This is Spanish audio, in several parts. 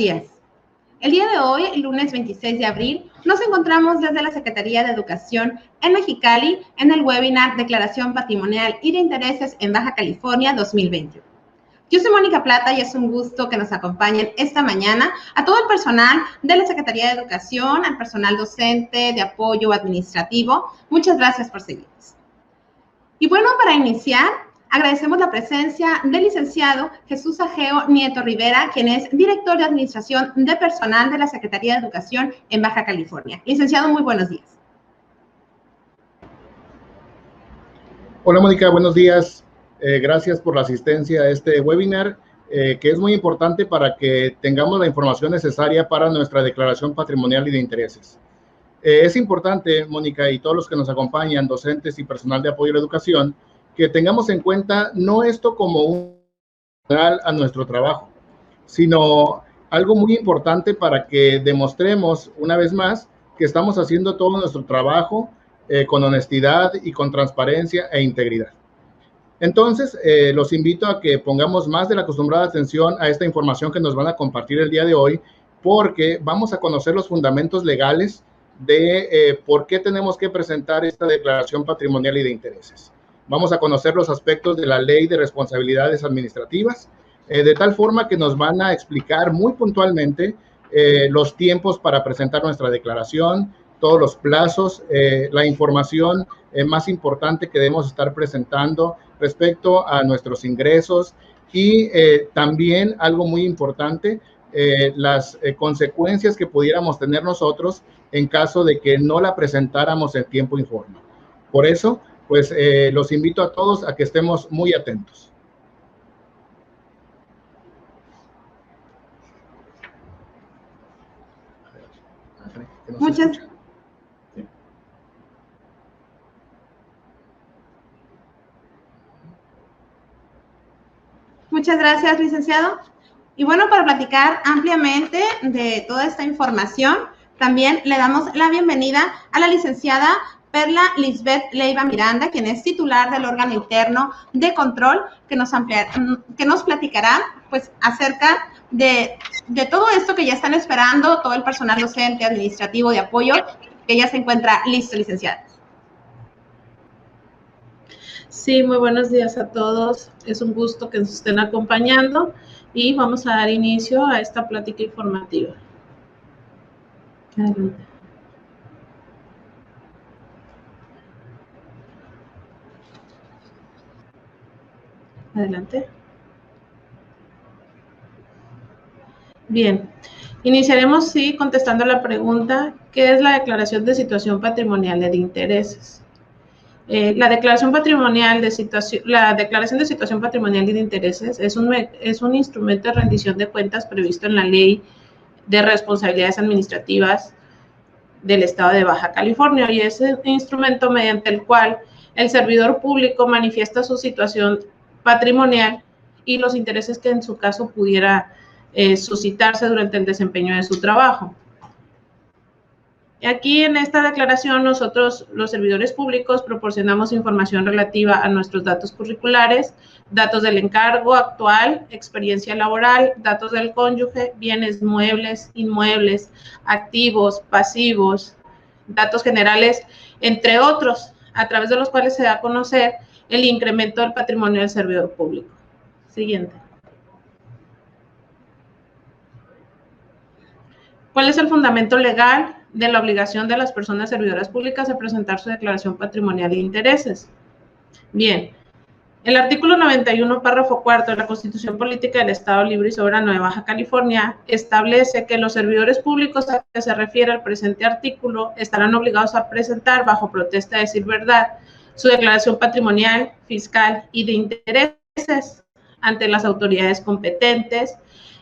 días. El día de hoy, lunes 26 de abril, nos encontramos desde la Secretaría de Educación en Mexicali en el webinar Declaración Patrimonial y de Intereses en Baja California 2020. Yo soy Mónica Plata y es un gusto que nos acompañen esta mañana a todo el personal de la Secretaría de Educación, al personal docente, de apoyo administrativo. Muchas gracias por seguirnos. Y bueno, para iniciar, agradecemos la presencia del licenciado Jesús Ageo Nieto Rivera, quien es director de Administración de Personal de la Secretaría de Educación en Baja California. Licenciado, muy buenos días. Hola Mónica, buenos días. Gracias por la asistencia a este webinar, que es muy importante para que tengamos la información necesaria para nuestra declaración patrimonial y de intereses. Es importante, Mónica, y todos los que nos acompañan, docentes y personal de apoyo a la educación, que tengamos en cuenta no esto como un general a nuestro trabajo, sino algo muy importante para que demostremos una vez más que estamos haciendo todo nuestro trabajo con honestidad y con transparencia e integridad. Entonces, los invito a que pongamos más de la acostumbrada atención a esta información que nos van a compartir el día de hoy, porque vamos a conocer los fundamentos legales de por qué tenemos que presentar esta declaración patrimonial y de intereses. Vamos a conocer los aspectos de la Ley de Responsabilidades Administrativas, de tal forma que nos van a explicar muy puntualmente los tiempos para presentar nuestra declaración, todos los plazos, la información más importante que debemos estar presentando respecto a nuestros ingresos y también algo muy importante, las consecuencias que pudiéramos tener nosotros en caso de que no la presentáramos en tiempo y forma. Por eso, pues los invito a todos a que estemos muy atentos. Muchas gracias, licenciado. Y bueno, para platicar ampliamente de toda esta información, también le damos la bienvenida a la licenciada Perla Lisbeth Leiva Miranda, quien es titular del órgano interno de control, que nos platicará pues acerca de todo esto que ya están esperando todo el personal docente, administrativo, de apoyo, que ya se encuentra listo, licenciada. Sí, muy buenos días a todos. Es un gusto que nos estén acompañando y vamos a dar inicio a esta plática informativa. Adelante. Adelante. Bien, iniciaremos, sí, contestando la pregunta, ¿qué es la declaración de situación patrimonial de intereses? La declaración de situación patrimonial y de intereses es un instrumento de rendición de cuentas previsto en la Ley de Responsabilidades Administrativas del Estado de Baja California, y es un instrumento mediante el cual el servidor público manifiesta su situación patrimonial y los intereses que en su caso pudiera suscitarse durante el desempeño de su trabajo. Aquí en esta declaración nosotros, los servidores públicos, proporcionamos información relativa a nuestros datos curriculares, datos del encargo actual, experiencia laboral, datos del cónyuge, bienes muebles, inmuebles, activos, pasivos, datos generales, entre otros, a través de los cuales se da a conocer el incremento del patrimonio del servidor público. Siguiente. ¿Cuál es el fundamento legal de la obligación de las personas servidoras públicas de presentar su declaración patrimonial de intereses? Bien, el artículo 91, párrafo cuarto de la Constitución Política del Estado Libre y Soberano de Baja California establece que los servidores públicos a que se refiere el presente artículo estarán obligados a presentar, bajo protesta de decir verdad, su declaración patrimonial, fiscal y de intereses ante las autoridades competentes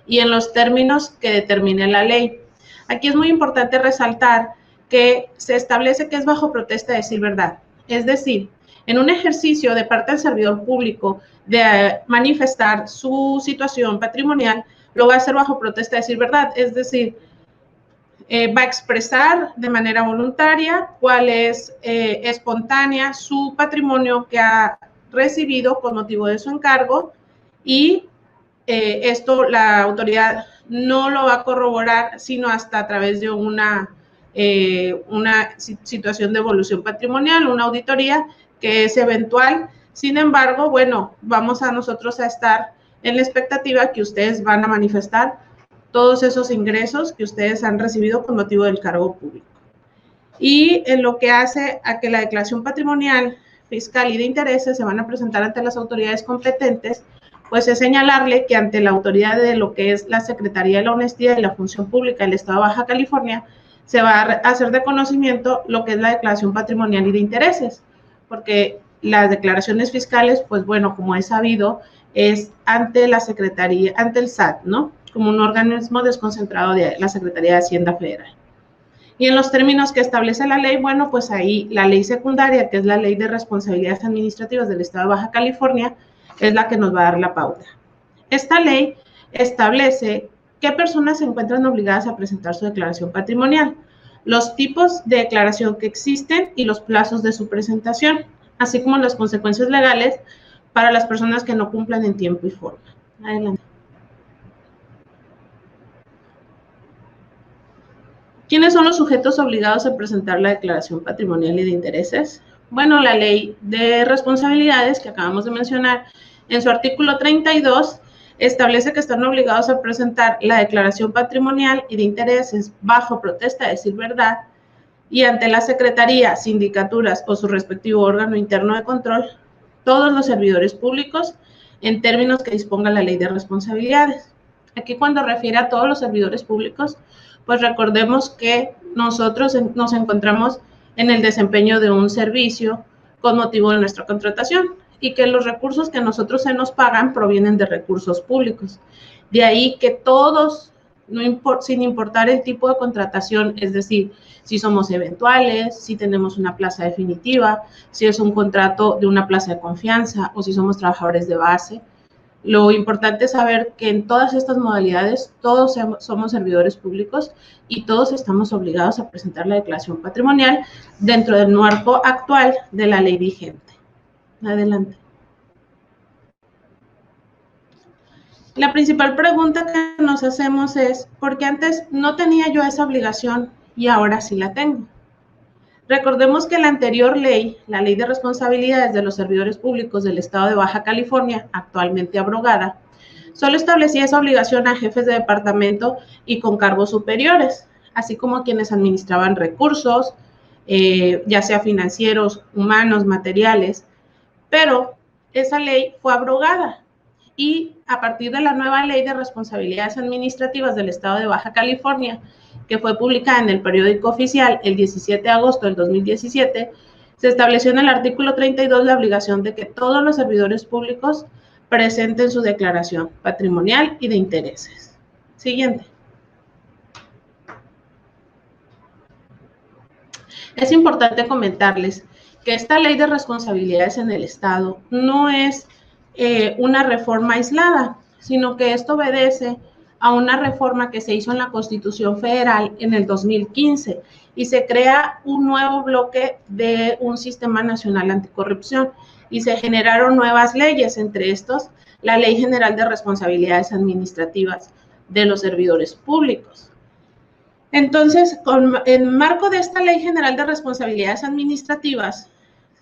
y en los términos que determine la ley. Aquí es muy importante resaltar que se establece que es bajo protesta de decir verdad. Es decir, en un ejercicio de parte del servidor público de manifestar su situación patrimonial, lo va a hacer bajo protesta de decir verdad. Es decir, va a expresar de manera voluntaria cuál es espontánea su patrimonio que ha recibido con motivo de su encargo y esto la autoridad no lo va a corroborar sino hasta a través de una situación de evolución patrimonial, una auditoría que es eventual. Sin embargo, bueno, vamos a nosotros a estar en la expectativa que ustedes van a manifestar todos esos ingresos que ustedes han recibido con motivo del cargo público. Y en lo que hace a que la declaración patrimonial, fiscal y de intereses se van a presentar ante las autoridades competentes, pues es señalarle que ante la autoridad de lo que es la Secretaría de la Honestidad y la Función Pública del Estado de Baja California, se va a hacer de conocimiento lo que es la declaración patrimonial y de intereses, porque las declaraciones fiscales, pues bueno, como es sabido, es ante la Secretaría, ante el SAT, ¿no? Como un organismo desconcentrado de la Secretaría de Hacienda Federal. Y en los términos que establece la ley, bueno, pues ahí la ley secundaria, que es la Ley de Responsabilidades Administrativas del Estado de Baja California, es la que nos va a dar la pauta. Esta ley establece qué personas se encuentran obligadas a presentar su declaración patrimonial, los tipos de declaración que existen y los plazos de su presentación, así como las consecuencias legales para las personas que no cumplan en tiempo y forma. Adelante. ¿Quiénes son los sujetos obligados a presentar la declaración patrimonial y de intereses? Bueno, la ley de responsabilidades que acabamos de mencionar, en su artículo 32, establece que están obligados a presentar la declaración patrimonial y de intereses bajo protesta de decir verdad y ante la Secretaría, sindicaturas o su respectivo órgano interno de control, todos los servidores públicos en términos que disponga la ley de responsabilidades. Aquí cuando refiere a todos los servidores públicos, pues recordemos que nosotros nos encontramos en el desempeño de un servicio con motivo de nuestra contratación y que los recursos que a nosotros se nos pagan provienen de recursos públicos. De ahí que todos, sin importar el tipo de contratación, es decir, si somos eventuales, si tenemos una plaza definitiva, si es un contrato de una plaza de confianza o si somos trabajadores de base, lo importante es saber que en todas estas modalidades todos somos servidores públicos y todos estamos obligados a presentar la declaración patrimonial dentro del marco actual de la ley vigente. Adelante. La principal pregunta que nos hacemos es, ¿por qué antes no tenía yo esa obligación y ahora sí la tengo? Recordemos que la anterior ley, la Ley de Responsabilidades de los Servidores Públicos del Estado de Baja California, actualmente abrogada, solo establecía esa obligación a jefes de departamento y con cargos superiores, así como a quienes administraban recursos, ya sea financieros, humanos, materiales, pero esa ley fue abrogada y a partir de la nueva Ley de Responsabilidades Administrativas del Estado de Baja California, que fue publicada en el periódico oficial el 17 de agosto del 2017, se estableció en el artículo 32 la obligación de que todos los servidores públicos presenten su declaración patrimonial y de intereses. Siguiente. Es importante comentarles que esta ley de responsabilidades en el Estado no es una reforma aislada, sino que esto obedece a una reforma que se hizo en la Constitución Federal en el 2015 y se crea un nuevo bloque de un sistema nacional anticorrupción y se generaron nuevas leyes, entre estos la Ley General de Responsabilidades Administrativas de los Servidores Públicos. Entonces, en marco de esta Ley General de Responsabilidades Administrativas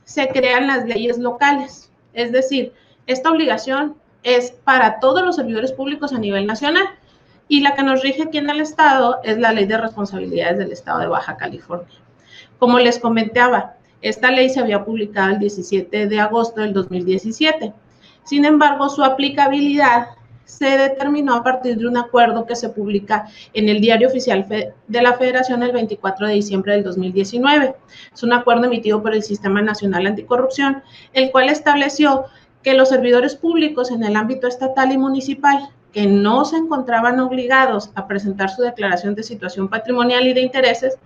se crean las leyes locales, es decir, esta obligación es para todos los servidores públicos a nivel nacional. Y la que nos rige aquí en el Estado es la Ley de Responsabilidades del Estado de Baja California. Como les comentaba, esta ley se había publicado el 17 de agosto del 2017. Sin embargo, su aplicabilidad se determinó a partir de un acuerdo que se publica en el Diario Oficial de la Federación el 24 de diciembre del 2019. Es un acuerdo emitido por el Sistema Nacional Anticorrupción, el cual estableció que los servidores públicos en el ámbito estatal y municipal que no se encontraban obligados a presentar su declaración de situación patrimonial y de intereses,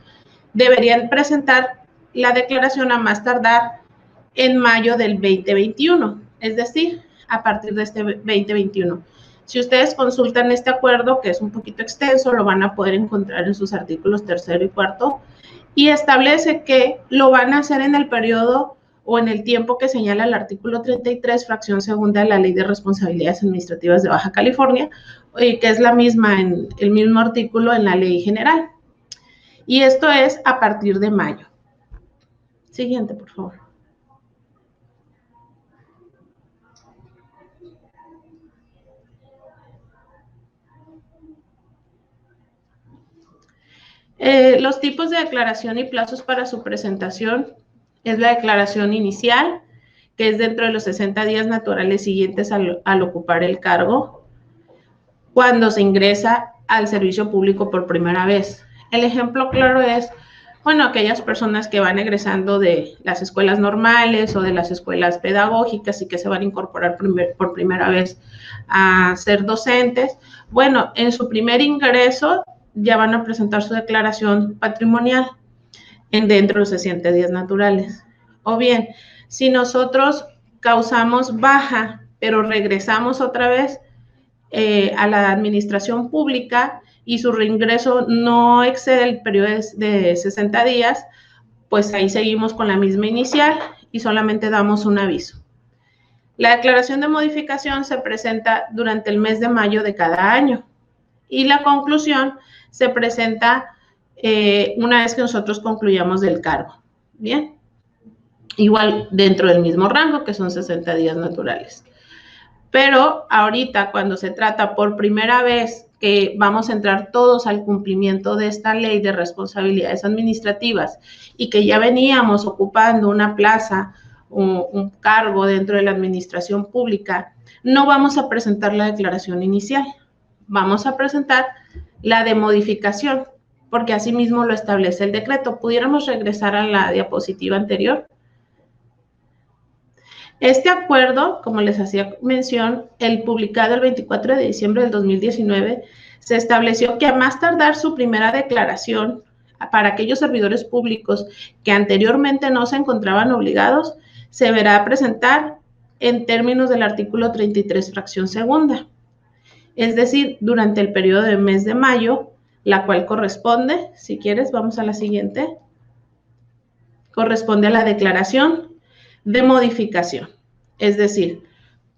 deberían presentar la declaración a más tardar en mayo del 2021, es decir, a partir de este 2021. Si ustedes consultan este acuerdo, que es un poquito extenso, lo van a poder encontrar en sus artículos 3º y 4º, y establece que lo van a hacer en el periodo o en el tiempo que señala el artículo 33, fracción segunda de la Ley de Responsabilidades Administrativas de Baja California, que es la misma, en el mismo artículo en la Ley General. Y esto es a partir de mayo. Siguiente, por favor. Los tipos de declaración y plazos para su presentación es la declaración inicial, que es dentro de los 60 días naturales siguientes al ocupar el cargo, cuando se ingresa al servicio público por primera vez. El ejemplo claro es, bueno, aquellas personas que van egresando de las escuelas normales o de las escuelas pedagógicas y que se van a incorporar por primera vez a ser docentes. Bueno, en su primer ingreso ya van a presentar su declaración patrimonial dentro de los 60 días naturales. O bien, si nosotros causamos baja, pero regresamos otra vez a la administración pública y su reingreso no excede el periodo de 60 días, pues ahí seguimos con la misma inicial y solamente damos un aviso. La declaración de modificación se presenta durante el mes de mayo de cada año y la conclusión se presenta una vez que nosotros concluyamos del cargo. Bien, igual dentro del mismo rango, que son 60 días naturales. Pero ahorita, cuando se trata por primera vez que vamos a entrar todos al cumplimiento de esta ley de responsabilidades administrativas y que ya veníamos ocupando una plaza, un cargo dentro de la administración pública, no vamos a presentar la declaración inicial, vamos a presentar la de modificación, porque así mismo lo establece el decreto. ¿Pudiéramos regresar a la diapositiva anterior? Este acuerdo, como les hacía mención, el publicado el 24 de diciembre del 2019, se estableció que a más tardar su primera declaración para aquellos servidores públicos que anteriormente no se encontraban obligados, se deberá presentar en términos del artículo 33, fracción segunda. Es decir, durante el periodo del mes de mayo, la cual corresponde, si quieres, vamos a la siguiente, corresponde a la declaración de modificación. Es decir,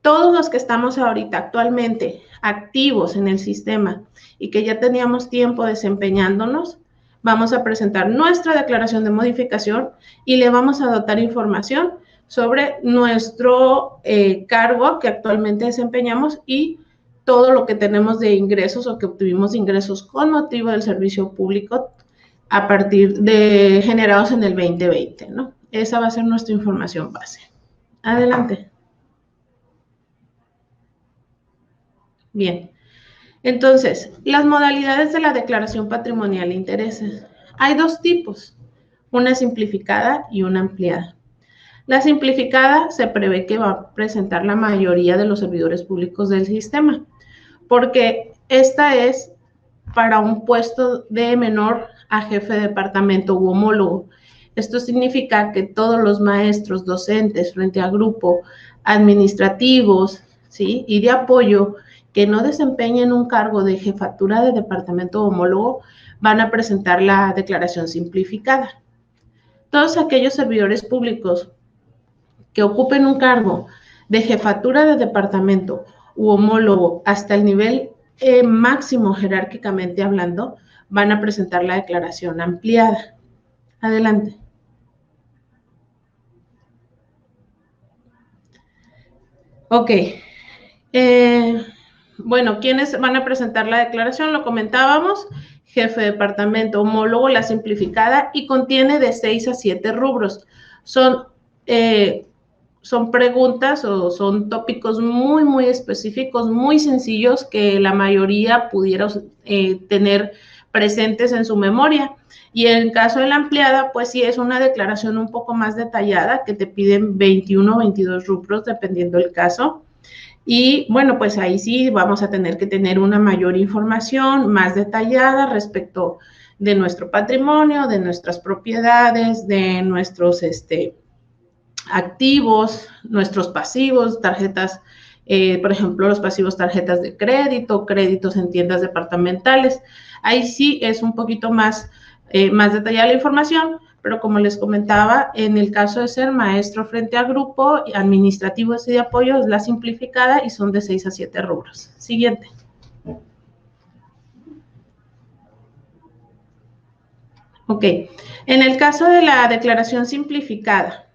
todos los que estamos ahorita actualmente activos en el sistema y que ya teníamos tiempo desempeñándonos, vamos a presentar nuestra declaración de modificación y le vamos a dotar información sobre nuestro cargo que actualmente desempeñamos y todo lo que tenemos de ingresos o que obtuvimos ingresos con motivo del servicio público a partir de generados en el 2020, ¿no? Esa va a ser nuestra información base. Adelante. Bien. Entonces, las modalidades de la declaración patrimonial de intereses. Hay dos tipos, una simplificada y una ampliada. La simplificada se prevé que va a presentar la mayoría de los servidores públicos del sistema, porque esta es para un puesto de menor a jefe de departamento u homólogo. Esto significa que todos los maestros, docentes, frente a grupo, administrativos, ¿sí?, y de apoyo que no desempeñen un cargo de jefatura de departamento o homólogo van a presentar la declaración simplificada. Todos aquellos servidores públicos que ocupen un cargo de jefatura de departamento u homólogo hasta el nivel máximo jerárquicamente hablando, van a presentar la declaración ampliada. Adelante. Ok. Bueno, ¿quiénes van a presentar la declaración? Lo comentábamos, jefe de departamento, homólogo, la simplificada, y contiene de 6 a 7 rubros. Son preguntas o son tópicos muy, muy específicos, muy sencillos que la mayoría pudiera tener presentes en su memoria. Y en el caso de la ampliada, pues sí es una declaración un poco más detallada que te piden 21 o 22 rubros dependiendo del caso. Y bueno, pues ahí sí vamos a tener que tener una mayor información más detallada respecto de nuestro patrimonio, de nuestras propiedades, de nuestros activos, nuestros pasivos, tarjetas, por ejemplo, los pasivos tarjetas de crédito, créditos en tiendas departamentales. Ahí sí es un poquito más detallada la información, pero como les comentaba, en el caso de ser maestro frente a grupo, administrativos y de apoyo es la simplificada y son de 6 a 7 rubros. Siguiente. Ok, en el caso de la declaración simplificada,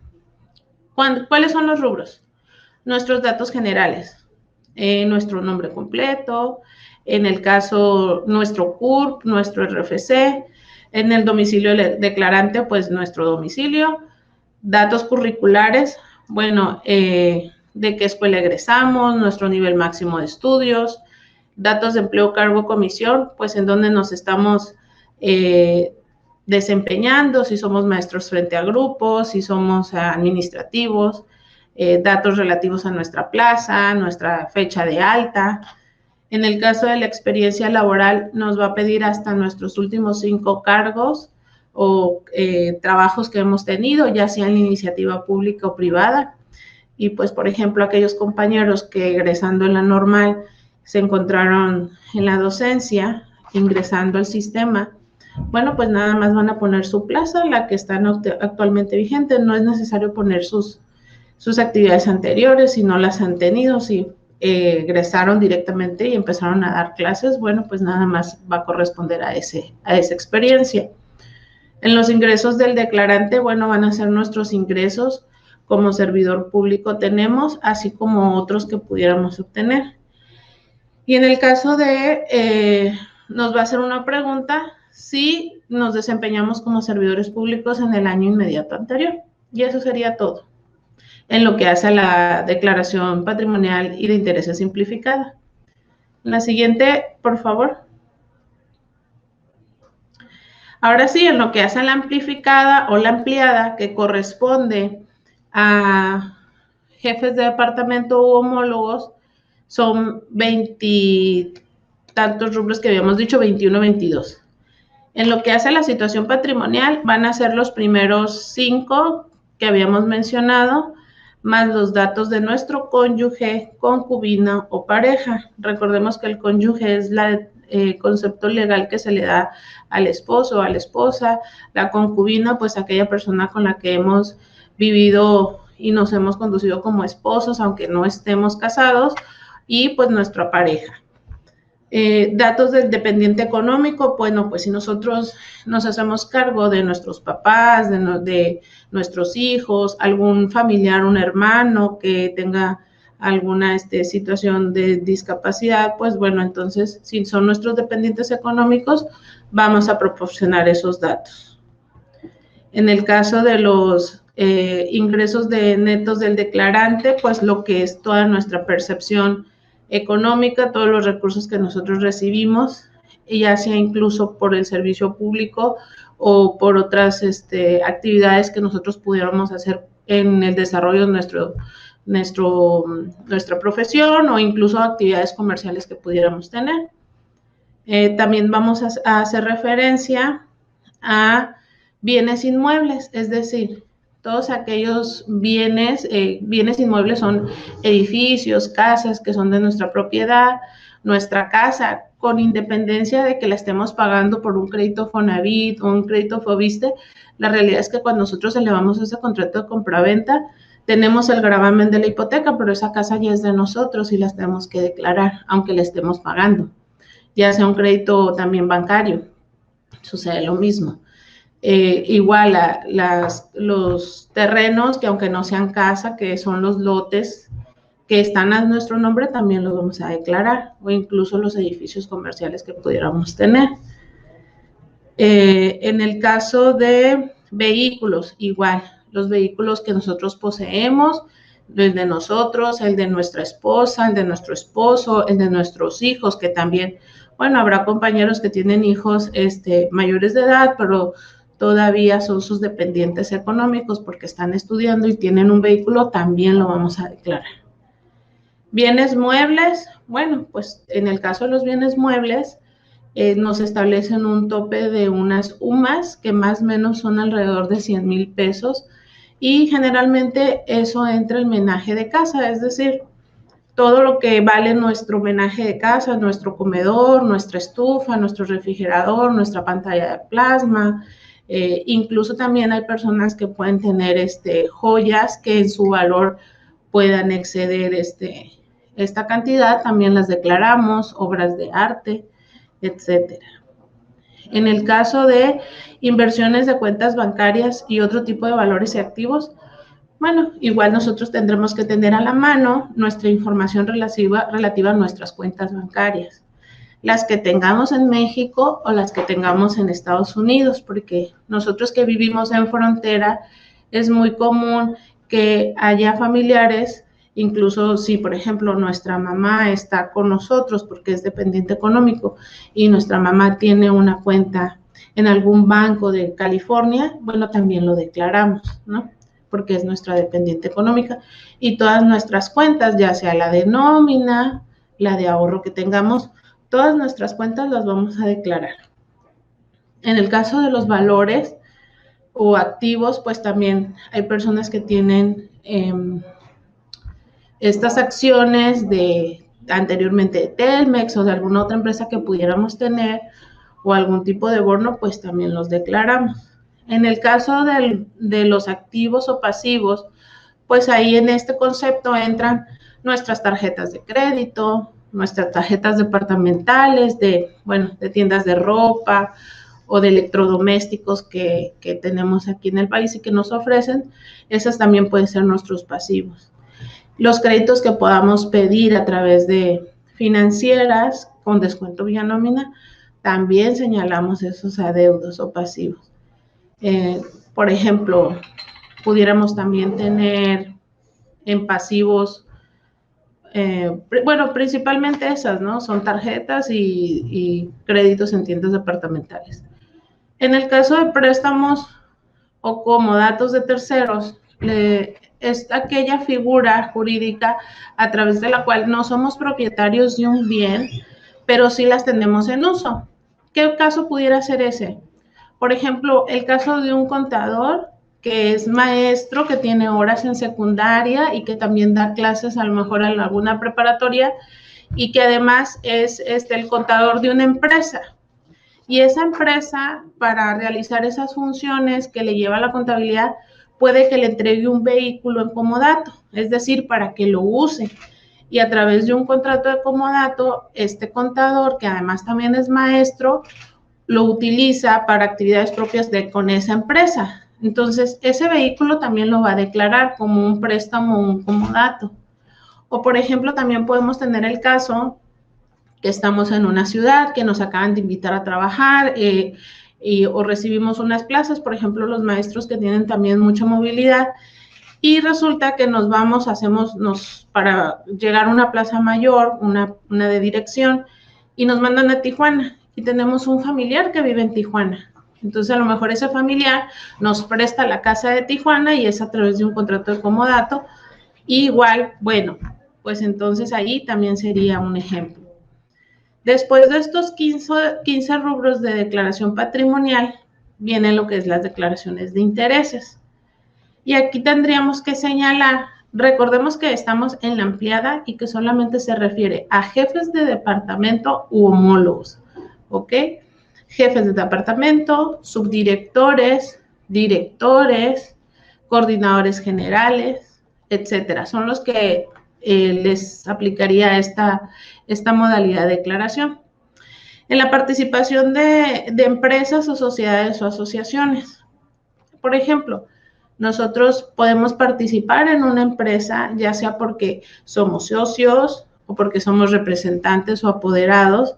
¿cuáles son los rubros? Nuestros datos generales, nuestro nombre completo, en el caso nuestro CURP, nuestro RFC, en el domicilio declarante, pues nuestro domicilio, datos curriculares, bueno, de qué escuela egresamos, nuestro nivel máximo de estudios, datos de empleo, cargo, comisión, pues en dónde nos estamos desempeñando, si somos maestros frente a grupos, si somos administrativos, datos relativos a nuestra plaza, nuestra fecha de alta. En el caso de la experiencia laboral, nos va a pedir hasta nuestros últimos 5 cargos o trabajos que hemos tenido, ya sea en iniciativa pública o privada. Y pues, por ejemplo, aquellos compañeros que egresando en la normal se encontraron en la docencia, ingresando al sistema, bueno, pues nada más van a poner su plaza, la que está actualmente vigente. No es necesario poner sus actividades anteriores si no las han tenido, si egresaron directamente y empezaron a dar clases, bueno, pues nada más va a corresponder a esa experiencia. En los ingresos del declarante, bueno, van a ser nuestros ingresos como servidor público tenemos, así como otros que pudiéramos obtener. Y en el caso de, nos va a hacer una pregunta si nos desempeñamos como servidores públicos en el año inmediato anterior. Y eso sería todo en lo que hace a la declaración patrimonial y de intereses simplificada. La siguiente, por favor. Ahora sí, en lo que hace a la amplificada o la ampliada, que corresponde a jefes de departamento u homólogos, son 20 tantos rubros que habíamos dicho, 21, 22. En lo que hace a la situación patrimonial, van a ser los primeros 5 que habíamos mencionado, más los datos de nuestro cónyuge, concubina o pareja. Recordemos que el cónyuge es el concepto legal que se le da al esposo o a la esposa. La concubina, pues aquella persona con la que hemos vivido y nos hemos conducido como esposos, aunque no estemos casados, y pues nuestra pareja. Datos del dependiente económico, bueno, pues si nosotros nos hacemos cargo de nuestros papás, de nuestros hijos, algún familiar, un hermano que tenga alguna situación de discapacidad, pues bueno, entonces si son nuestros dependientes económicos, vamos a proporcionar esos datos. En el caso de los ingresos netos del declarante, pues lo que es toda nuestra percepción económica, todos los recursos que nosotros recibimos, ya sea incluso por el servicio público o por otras actividades que nosotros pudiéramos hacer en el desarrollo de nuestra profesión o incluso actividades comerciales que pudiéramos tener. También vamos a hacer referencia a bienes inmuebles, es decir, todos aquellos bienes inmuebles son edificios, casas que son de nuestra propiedad, nuestra casa, con independencia de que la estemos pagando por un crédito Fonavit o un crédito Foviste. La realidad es que cuando nosotros elevamos ese contrato de compraventa, tenemos el gravamen de la hipoteca, pero esa casa ya es de nosotros y la tenemos que declarar, aunque la estemos pagando, ya sea un crédito también bancario, sucede lo mismo. Igual los terrenos que aunque no sean casa, que son los lotes que están a nuestro nombre, también los vamos a declarar, o incluso los edificios comerciales que pudiéramos tener. En el caso de vehículos, igual, los vehículos que nosotros poseemos, el de nosotros, el de nuestra esposa, el de nuestro esposo, el de nuestros hijos, que también, bueno, habrá compañeros que tienen hijos mayores de edad, pero todavía son sus dependientes económicos porque están estudiando y tienen un vehículo, también lo vamos a declarar. Bienes muebles, bueno, pues en el caso de los bienes muebles, nos establecen un tope de unas UMAS que más o menos son alrededor de 100,000 pesos y generalmente eso entra en menaje de casa, es decir, todo lo que vale nuestro menaje de casa, nuestro comedor, nuestra estufa, nuestro refrigerador, nuestra pantalla de plasma, Incluso también hay personas que pueden tener joyas que en su valor puedan exceder esta cantidad, también las declaramos, obras de arte, etcétera. En el caso de inversiones de cuentas bancarias y otro tipo de valores y activos, bueno, igual nosotros tendremos que tener a la mano nuestra información relativa a nuestras cuentas bancarias, las que tengamos en México o las que tengamos en Estados Unidos, porque nosotros que vivimos en frontera es muy común que haya familiares, incluso si, por ejemplo, nuestra mamá está con nosotros porque es dependiente económico y nuestra mamá tiene una cuenta en algún banco de California, bueno, también lo declaramos, ¿no? Porque es nuestra dependiente económica, y todas nuestras cuentas, ya sea la de nómina, la de ahorro que tengamos, todas nuestras cuentas las vamos a declarar. En el caso de los valores o activos, pues también hay personas que tienen estas acciones anteriormente de Telmex o de alguna otra empresa que pudiéramos tener, o algún tipo de bono, pues también los declaramos. En el caso de los activos o pasivos, pues ahí en este concepto entran nuestras tarjetas de crédito, nuestras tarjetas departamentales de tiendas de ropa o de electrodomésticos que tenemos aquí en el país y que nos ofrecen. Esas también pueden ser nuestros pasivos. Los créditos que podamos pedir a través de financieras con descuento vía nómina, también señalamos esos adeudos o pasivos. Por ejemplo, pudiéramos también tener en pasivos, principalmente esas, ¿no? Son tarjetas y créditos en tiendas departamentales. En el caso de préstamos o comodatos de terceros, es aquella figura jurídica a través de la cual no somos propietarios de un bien, pero sí las tenemos en uso. ¿Qué caso pudiera ser ese? Por ejemplo, el caso de un contador que es maestro, que tiene horas en secundaria y que también da clases a lo mejor en alguna preparatoria, y que además es el contador de una empresa. Y esa empresa, para realizar esas funciones que le lleva la contabilidad, puede que le entregue un vehículo en comodato, es decir, para que lo use. Y a través de un contrato de comodato, este contador, que además también es maestro, lo utiliza para actividades propias con esa empresa. Entonces, ese vehículo también lo va a declarar como un préstamo o un comodato. O, por ejemplo, también podemos tener el caso que estamos en una ciudad, que nos acaban de invitar a trabajar o recibimos unas plazas, por ejemplo, los maestros que tienen también mucha movilidad, y resulta que nos vamos, para llegar a una plaza mayor, una de dirección, y nos mandan a Tijuana, y tenemos un familiar que vive en Tijuana. Entonces, a lo mejor ese familiar nos presta la casa de Tijuana y es a través de un contrato de comodato. Y igual, bueno, pues entonces ahí también sería un ejemplo. Después de estos 15 rubros de declaración patrimonial, vienen lo que es las declaraciones de intereses. Y aquí tendríamos que señalar, recordemos que estamos en la ampliada y que solamente se refiere a jefes de departamento u homólogos, ¿ok? Jefes de departamento, subdirectores, directores, coordinadores generales, etcétera. Son los que les aplicaría esta modalidad de declaración. En la participación de empresas o sociedades o asociaciones. Por ejemplo, nosotros podemos participar en una empresa, ya sea porque somos socios o porque somos representantes o apoderados,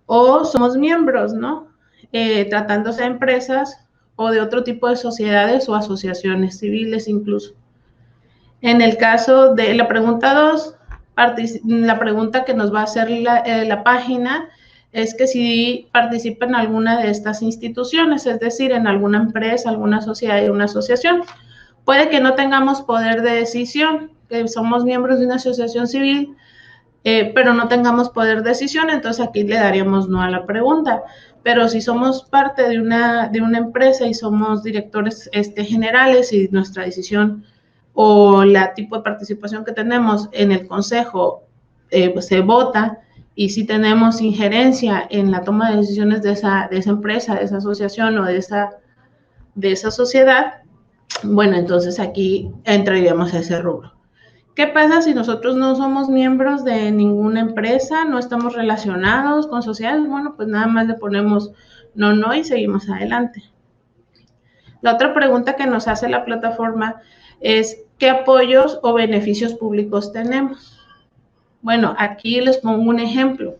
o somos miembros, ¿no? Tratándose de empresas o de otro tipo de sociedades o asociaciones civiles incluso. En el caso de la pregunta 2, la pregunta que nos va a hacer la página es que si participa en alguna de estas instituciones, es decir, en alguna empresa, alguna sociedad y una asociación. Puede que no tengamos poder de decisión, que somos miembros de una asociación civil, pero no tengamos poder de decisión, entonces aquí le daríamos no a la pregunta. Pero si somos parte de una empresa y somos directores generales y nuestra decisión o la tipo de participación que tenemos en el consejo pues se vota, y si tenemos injerencia en la toma de decisiones de esa empresa, de esa asociación o de esa de esa sociedad, bueno, entonces aquí entraríamos a ese rubro. ¿Qué pasa si nosotros no somos miembros de ninguna empresa, no estamos relacionados con sociedades? Bueno, pues nada más le ponemos no y seguimos adelante. La otra pregunta que nos hace la plataforma es, ¿qué apoyos o beneficios públicos tenemos? Bueno, aquí les pongo un ejemplo.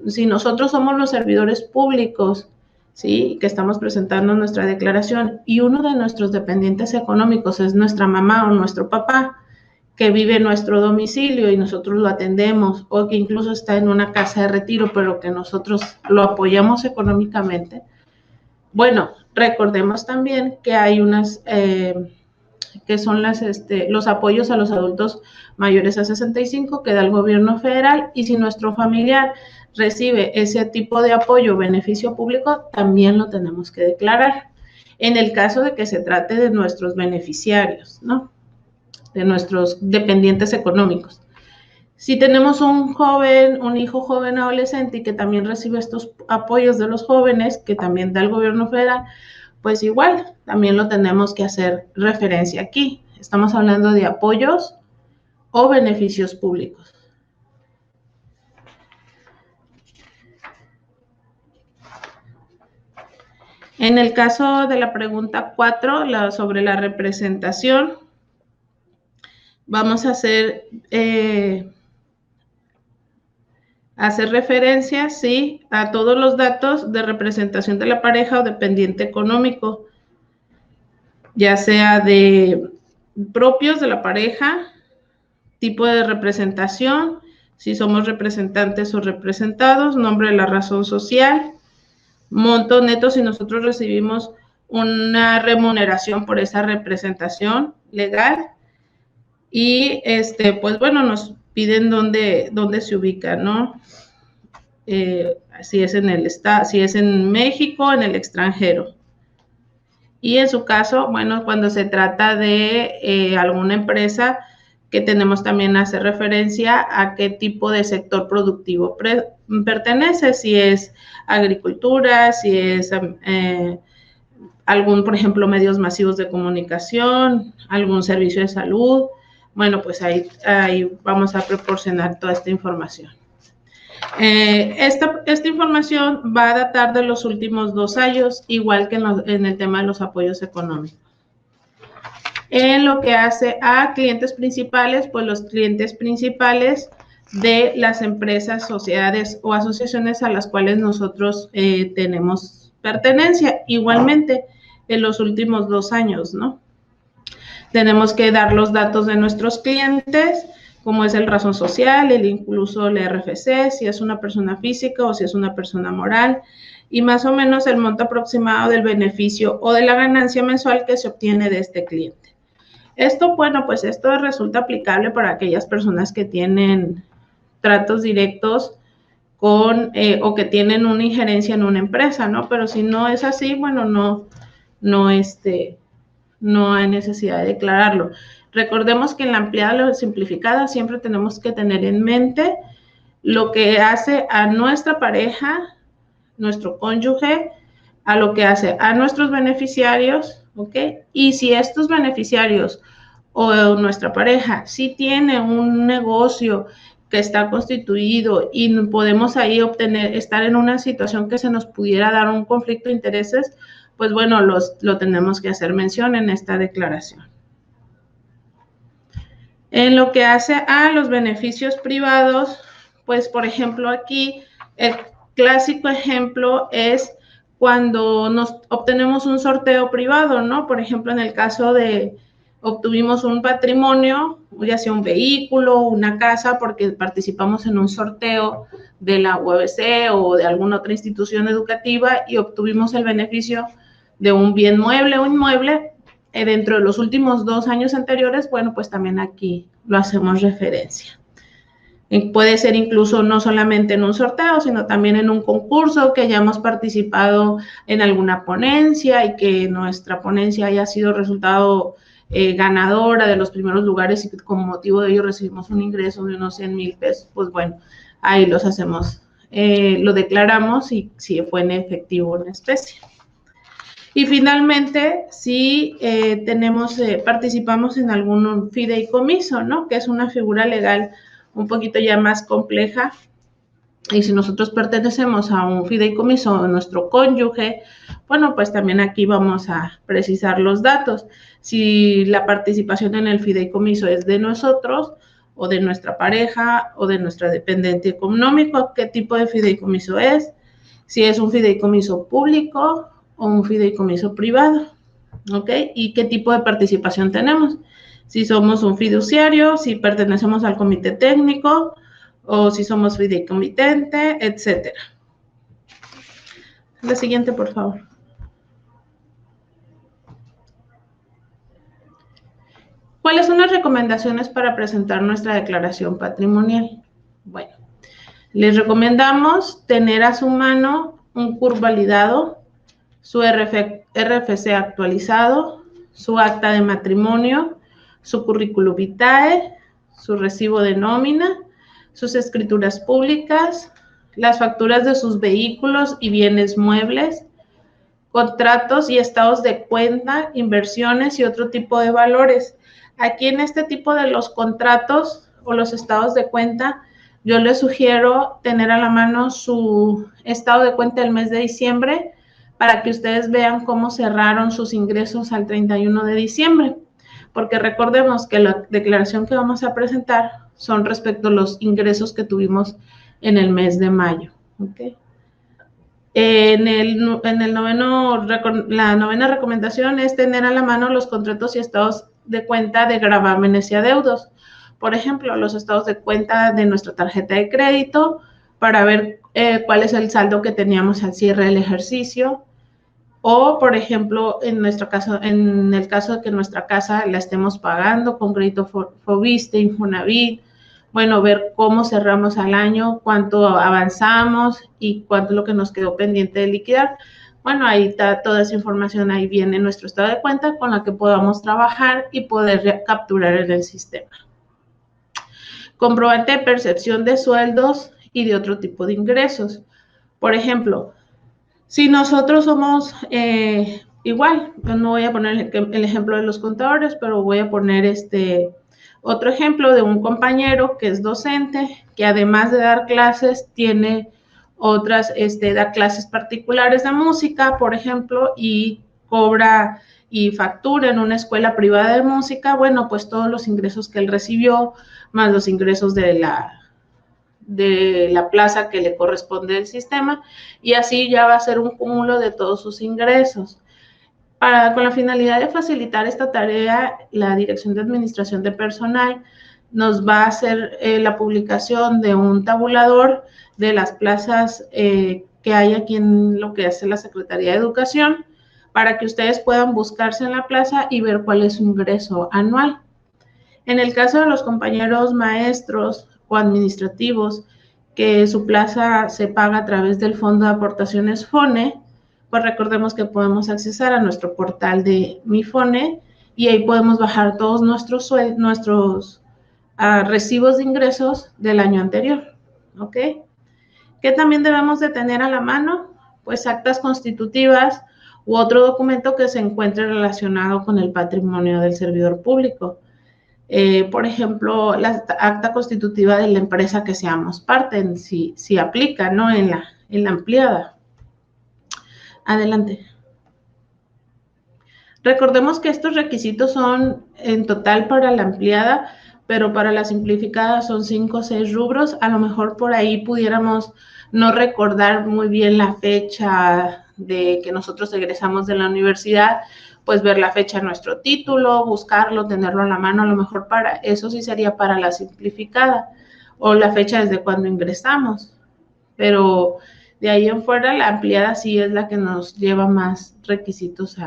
Si nosotros somos los servidores públicos, ¿sí?, que estamos presentando nuestra declaración y uno de nuestros dependientes económicos es nuestra mamá o nuestro papá, que vive en nuestro domicilio y nosotros lo atendemos, o que incluso está en una casa de retiro, pero que nosotros lo apoyamos económicamente. Bueno, recordemos también que hay unas, que son los apoyos a los adultos mayores a 65 que da el gobierno federal, y si nuestro familiar recibe ese tipo de apoyo o beneficio público, también lo tenemos que declarar, en el caso de que se trate de nuestros beneficiarios, ¿no?, de nuestros dependientes económicos. Si tenemos un hijo joven adolescente y que también recibe estos apoyos de los jóvenes, que también da el gobierno federal, pues igual, también lo tenemos que hacer referencia aquí. Estamos hablando de apoyos o beneficios públicos. En el caso de la pregunta 4, sobre la representación, vamos a hacer referencia, sí, a todos los datos de representación de la pareja o dependiente económico, ya sea propios de la pareja, tipo de representación, si somos representantes o representados, nombre de la razón social, monto neto si nosotros recibimos una remuneración por esa representación legal, y pues bueno, nos piden dónde se ubica, ¿no? Si es en México, en el extranjero. Y en su caso, bueno, cuando se trata de alguna empresa, que tenemos también hacer referencia a qué tipo de sector productivo pertenece, si es agricultura, si es por ejemplo, medios masivos de comunicación, algún servicio de salud. Bueno, pues ahí vamos a proporcionar toda esta información. Esta información va a datar de los últimos 2 años, igual que en el tema de los apoyos económicos. En lo que hace a clientes principales, pues los clientes principales de las empresas, sociedades o asociaciones a las cuales nosotros tenemos pertenencia, igualmente en los últimos 2 años, ¿no? Tenemos que dar los datos de nuestros clientes, como es el razón social, incluso el RFC, si es una persona física o si es una persona moral, y más o menos el monto aproximado del beneficio o de la ganancia mensual que se obtiene de este cliente. Esto, bueno, pues esto resulta aplicable para aquellas personas que tienen tratos directos con, o que tienen una injerencia en una empresa, ¿no? Pero si no es así, bueno, no hay necesidad de declararlo. Recordemos que en la ampliada o simplificada siempre tenemos que tener en mente lo que hace a nuestra pareja, nuestro cónyuge, a lo que hace a nuestros beneficiarios, ¿ok? Y si estos beneficiarios o nuestra pareja sí tiene un negocio que está constituido y podemos ahí estar en una situación que se nos pudiera dar un conflicto de intereses, pues bueno, lo tenemos que hacer mención en esta declaración. En lo que hace a los beneficios privados, pues por ejemplo aquí, el clásico ejemplo es cuando obtenemos un sorteo privado, ¿no? Por ejemplo, en el caso de obtuvimos un patrimonio, ya sea un vehículo, una casa, porque participamos en un sorteo de la UABC o de alguna otra institución educativa y obtuvimos el beneficio de un bien mueble o inmueble dentro de los últimos 2 años anteriores, bueno, pues también aquí lo hacemos referencia. Puede ser incluso no solamente en un sorteo, sino también en un concurso, que hayamos participado en alguna ponencia y que nuestra ponencia haya sido resultado ganadora de los primeros lugares y que como motivo de ello recibimos un ingreso de unos 100,000 pesos, pues bueno, ahí los hacemos, lo declaramos y si fue en efectivo o en especie. Y finalmente, si participamos en algún fideicomiso, ¿no? Que es una figura legal un poquito ya más compleja. Y si nosotros pertenecemos a un fideicomiso, nuestro cónyuge, bueno, pues también aquí vamos a precisar los datos. Si la participación en el fideicomiso es de nosotros, o de nuestra pareja, o de nuestra dependiente económico, qué tipo de fideicomiso es, si es un fideicomiso público o un fideicomiso privado, ¿ok? Y qué tipo de participación tenemos. Si somos un fiduciario, si pertenecemos al comité técnico, o si somos fideicomitente, etcétera. La siguiente, por favor. ¿Cuáles son las recomendaciones para presentar nuestra declaración patrimonial? Bueno, les recomendamos tener a su mano un CURP validado, su RFC actualizado, su acta de matrimonio, su currículum vitae, su recibo de nómina, sus escrituras públicas, las facturas de sus vehículos y bienes muebles, contratos y estados de cuenta, inversiones y otro tipo de valores. Aquí en este tipo de los contratos o los estados de cuenta, yo les sugiero tener a la mano su estado de cuenta del mes de diciembre para que ustedes vean cómo cerraron sus ingresos al 31 de diciembre. Porque recordemos que la declaración que vamos a presentar son respecto a los ingresos que tuvimos en el mes de mayo. ¿Okay? La novena recomendación es tener a la mano los contratos y estados de cuenta de gravámenes y adeudos. Por ejemplo, los estados de cuenta de nuestra tarjeta de crédito para ver cuál es el saldo que teníamos al cierre del ejercicio. O, por ejemplo, en el caso de que nuestra casa la estemos pagando con crédito Foviste, Infonavit, bueno, ver cómo cerramos al año, cuánto avanzamos y cuánto es lo que nos quedó pendiente de liquidar. Bueno, ahí está toda esa información, ahí viene nuestro estado de cuenta con la que podamos trabajar y poder capturar en el sistema. Comprobante de percepción de sueldos y de otro tipo de ingresos. Por ejemplo, si nosotros somos igual, no voy a poner el ejemplo de los contadores, pero voy a poner otro ejemplo de un compañero que es docente, que además de dar clases, tiene otras, da clases particulares de música, por ejemplo, y cobra y factura en una escuela privada de música. Bueno, pues todos los ingresos que él recibió, más los ingresos de la plaza que le corresponde del sistema, y así ya va a ser un cúmulo de todos sus ingresos. Con la finalidad de facilitar esta tarea, la Dirección de Administración de Personal nos va a hacer la publicación de un tabulador de las plazas que hay aquí en lo que hace la Secretaría de Educación, para que ustedes puedan buscarse en la plaza y ver cuál es su ingreso anual. En el caso de los compañeros maestros o administrativos, que su plaza se paga a través del Fondo de Aportaciones FONE, pues recordemos que podemos accesar a nuestro portal de Mi FONE y ahí podemos bajar todos nuestros recibos de ingresos del año anterior, ¿ok? ¿Qué también debemos de tener a la mano? Pues actas constitutivas u otro documento que se encuentre relacionado con el patrimonio del servidor público. Por ejemplo, la acta constitutiva de la empresa que seamos parte, si aplica, ¿no? En la ampliada. Adelante. Recordemos que estos requisitos son en total para la ampliada, pero para la simplificada son 5 o 6 rubros. A lo mejor por ahí pudiéramos no recordar muy bien la fecha de que nosotros egresamos de la universidad, pues ver la fecha de nuestro título, buscarlo, tenerlo a la mano. A lo mejor para eso sí sería para la simplificada, o la fecha desde cuando ingresamos. Pero de ahí en fuera, la ampliada sí es la que nos lleva más requisitos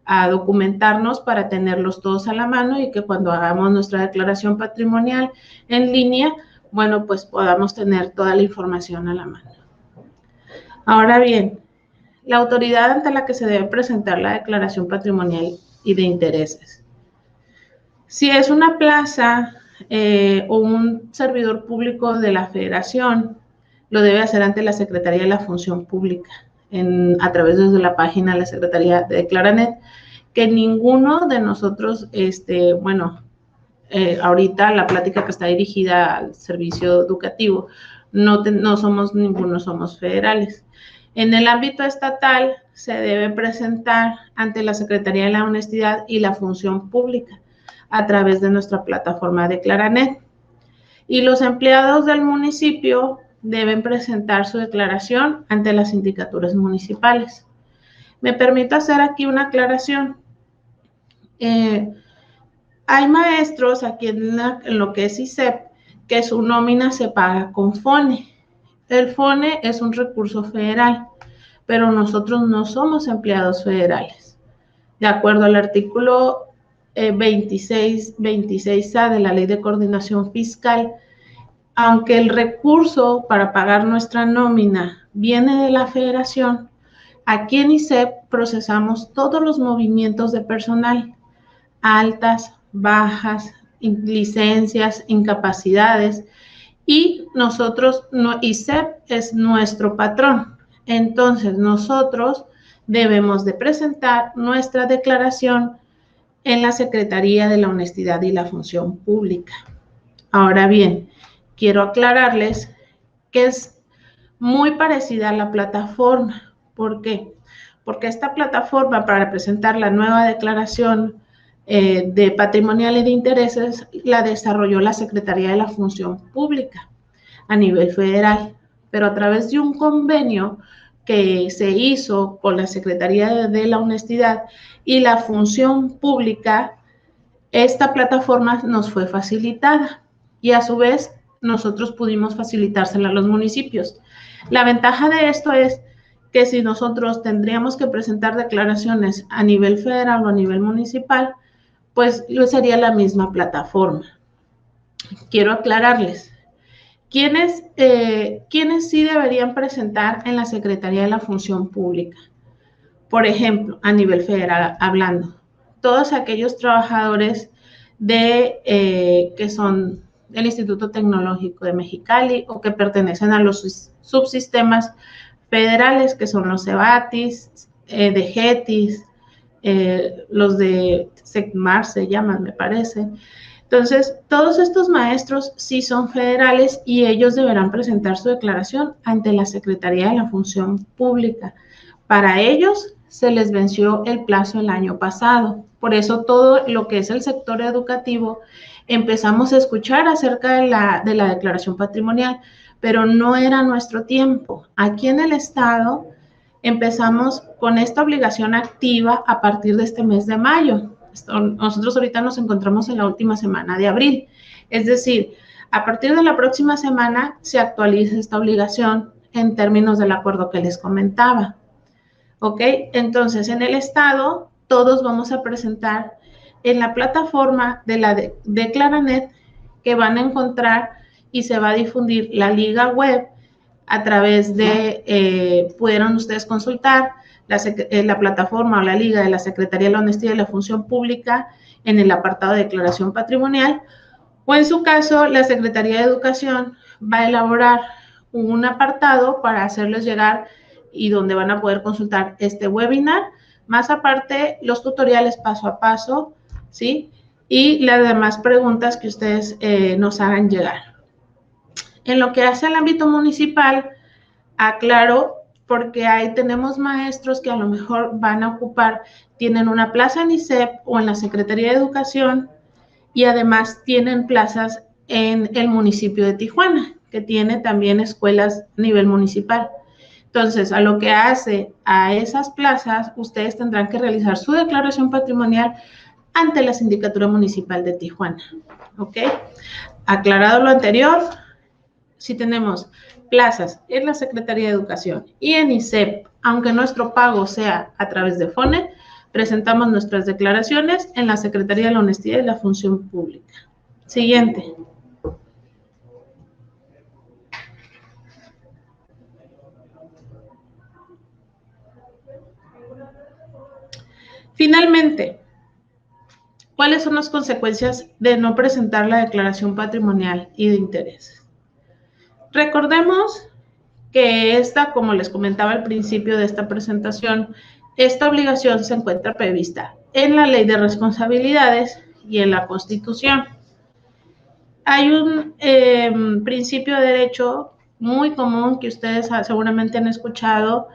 a documentarnos para tenerlos todos a la mano y que cuando hagamos nuestra declaración patrimonial en línea, bueno, pues podamos tener toda la información a la mano. Ahora bien, la autoridad ante la que se debe presentar la declaración patrimonial y de intereses. Si es una plaza o un servidor público de la Federación, lo debe hacer ante la Secretaría de la Función Pública. a través de la página de la Secretaría de Declaranet, que ninguno de nosotros, ahorita la plática que está dirigida al servicio educativo, no somos ninguno, somos federales. En el ámbito estatal se debe presentar ante la Secretaría de la Honestidad y la Función Pública a través de nuestra plataforma Declaranet. Y los empleados del municipio deben presentar su declaración ante las sindicaturas municipales. Me permito hacer aquí una aclaración. Hay maestros aquí en lo que es ISEP que su nómina se paga con FONE. El FONE es un recurso federal, pero nosotros no somos empleados federales. De acuerdo al artículo 26A de la Ley de Coordinación Fiscal, aunque el recurso para pagar nuestra nómina viene de la federación, aquí en ISEP procesamos todos los movimientos de personal, altas, bajas, licencias, incapacidades, y nosotros, ISEP es nuestro patrón. Entonces, nosotros debemos de presentar nuestra declaración en la Secretaría de la Honestidad y la Función Pública. Ahora bien, quiero aclararles que es muy parecida a la plataforma. ¿Por qué? Porque esta plataforma, para presentar la nueva declaración de patrimonial y de intereses, la desarrolló la Secretaría de la Función Pública a nivel federal, pero a través de un convenio que se hizo con la Secretaría de la Honestidad y la Función Pública, esta plataforma nos fue facilitada y a su vez nosotros pudimos facilitársela a los municipios. La ventaja de esto es que si nosotros tendríamos que presentar declaraciones a nivel federal o a nivel municipal, pues sería la misma plataforma. Quiero aclararles, ¿quiénes sí deberían presentar en la Secretaría de la Función Pública? Por ejemplo, a nivel federal hablando, todos aquellos trabajadores que son del Instituto Tecnológico de Mexicali o que pertenecen a los subsistemas federales, que son los CEBATIS, DGETIS, los de SECMAR se llaman, me parece. Entonces, todos estos maestros sí son federales y ellos deberán presentar su declaración ante la Secretaría de la Función Pública. Para ellos se les venció el plazo el año pasado. Por eso todo lo que es el sector educativo empezamos a escuchar acerca de la declaración patrimonial, pero no era nuestro tiempo. Aquí en el estado empezamos con esta obligación activa a partir de este mes de mayo. Nosotros ahorita nos encontramos en la última semana de abril. Es decir, a partir de la próxima semana se actualiza esta obligación en términos del acuerdo que les comentaba. ¿Ok? Entonces, en el estado, todos vamos a presentar en la plataforma de la Declaranet, que van a encontrar y se va a difundir la liga web a través de, pudieron ustedes consultar la plataforma o la liga de la Secretaría de la Honestidad y la Función Pública en el apartado de declaración patrimonial, o en su caso, la Secretaría de Educación va a elaborar un apartado para hacerles llegar y donde van a poder consultar este webinar, más aparte los tutoriales paso a paso, ¿sí? Y las demás preguntas que ustedes nos hagan llegar. En lo que hace al ámbito municipal, aclaro, porque ahí tenemos maestros que a lo mejor van a ocupar, tienen una plaza en ISEP o en la Secretaría de Educación y además tienen plazas en el municipio de Tijuana, que tiene también escuelas a nivel municipal. Entonces, a lo que hace a esas plazas, ustedes tendrán que realizar su declaración patrimonial ante la Sindicatura Municipal de Tijuana. ¿Ok? Aclarado lo anterior, si tenemos plazas en la Secretaría de Educación y en ISEP, aunque nuestro pago sea a través de FONE, presentamos nuestras declaraciones en la Secretaría de la Honestidad y la Función Pública. Siguiente. Finalmente, ¿cuáles son las consecuencias de no presentar la declaración patrimonial y de intereses? Recordemos que esta, como les comentaba al principio de esta presentación, esta obligación se encuentra prevista en la Ley de Responsabilidades y en la Constitución. Hay un principio de derecho muy común que ustedes seguramente han escuchado,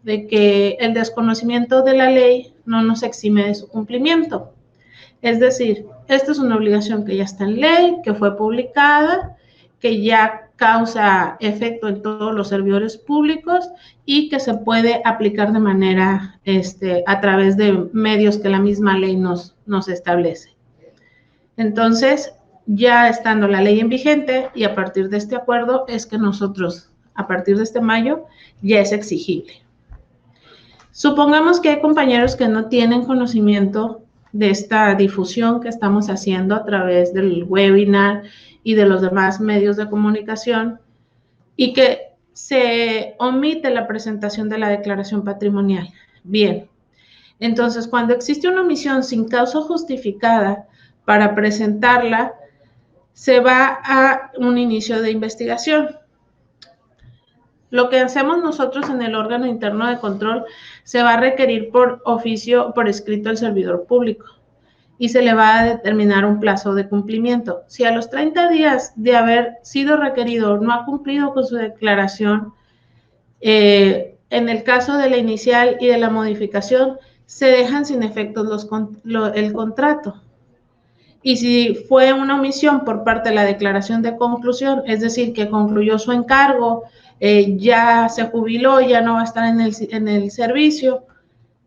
de que el desconocimiento de la ley no nos exime de su cumplimiento. Es decir, esta es una obligación que ya está en ley, que fue publicada, que ya causa efecto en todos los servidores públicos y que se puede aplicar de manera, a través de medios que la misma ley nos establece. Entonces, ya estando la ley en vigente y a partir de este acuerdo es que nosotros, a partir de este mayo, ya es exigible. Supongamos que hay compañeros que no tienen conocimiento de esta difusión que estamos haciendo a través del webinar y de los demás medios de comunicación y que se omite la presentación de la declaración patrimonial. Bien, entonces cuando existe una omisión sin causa justificada para presentarla, se va a un inicio de investigación. Lo que hacemos nosotros en el órgano interno de control se va a requerir por oficio, por escrito al servidor público y se le va a determinar un plazo de cumplimiento. Si a los 30 días de haber sido requerido no ha cumplido con su declaración, en el caso de la inicial y de la modificación, se dejan sin efectos el contrato. Y si fue una omisión por parte de la declaración de conclusión, es decir, que concluyó su encargo, ya se jubiló, ya no va a estar en el servicio,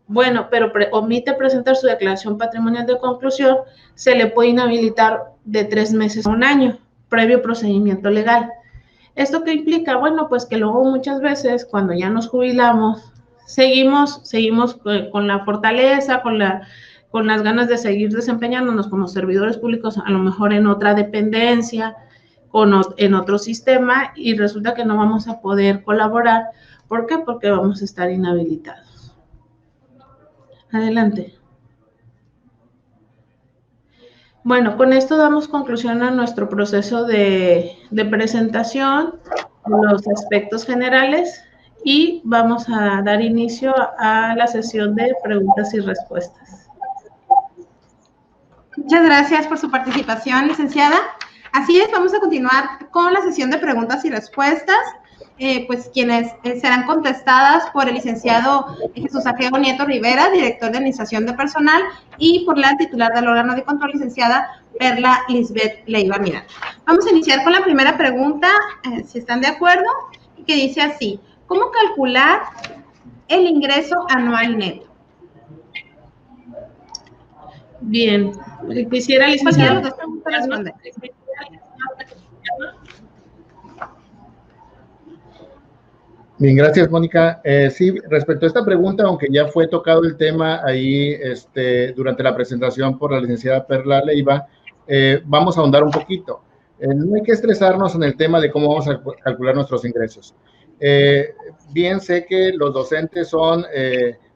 bueno, pero omite presentar su declaración patrimonial de conclusión, se le puede inhabilitar de 3 meses a 1 año, previo procedimiento legal. ¿Esto qué implica? Bueno, pues que luego muchas veces, cuando ya nos jubilamos, seguimos con la fortaleza, con las ganas de seguir desempeñándonos como servidores públicos, a lo mejor en otra dependencia, en otro sistema, y resulta que no vamos a poder colaborar. ¿Por qué? Porque vamos a estar inhabilitados. Adelante. Bueno, con esto damos conclusión a nuestro proceso de presentación, los aspectos generales, y vamos a dar inicio a la sesión de preguntas y respuestas. Muchas gracias por su participación, licenciada. Así es, vamos a continuar con la sesión de preguntas y respuestas, pues quienes serán contestadas por el licenciado Jesús Ageo Nieto Rivera, director de Administración de Personal, y por la titular del órgano de control, licenciada Perla Lisbeth Leiva Miranda. Vamos a iniciar con la primera pregunta, si están de acuerdo, que dice así: ¿cómo calcular el ingreso anual neto? Bien, quisiera, licenciada, responder. Bien, gracias, Mónica. Sí, respecto a esta pregunta, aunque ya fue tocado el tema ahí durante la presentación por la licenciada Perla Leiva, vamos a ahondar un poquito. No hay que estresarnos en el tema de cómo vamos a calcular nuestros ingresos. Bien, sé que los docentes son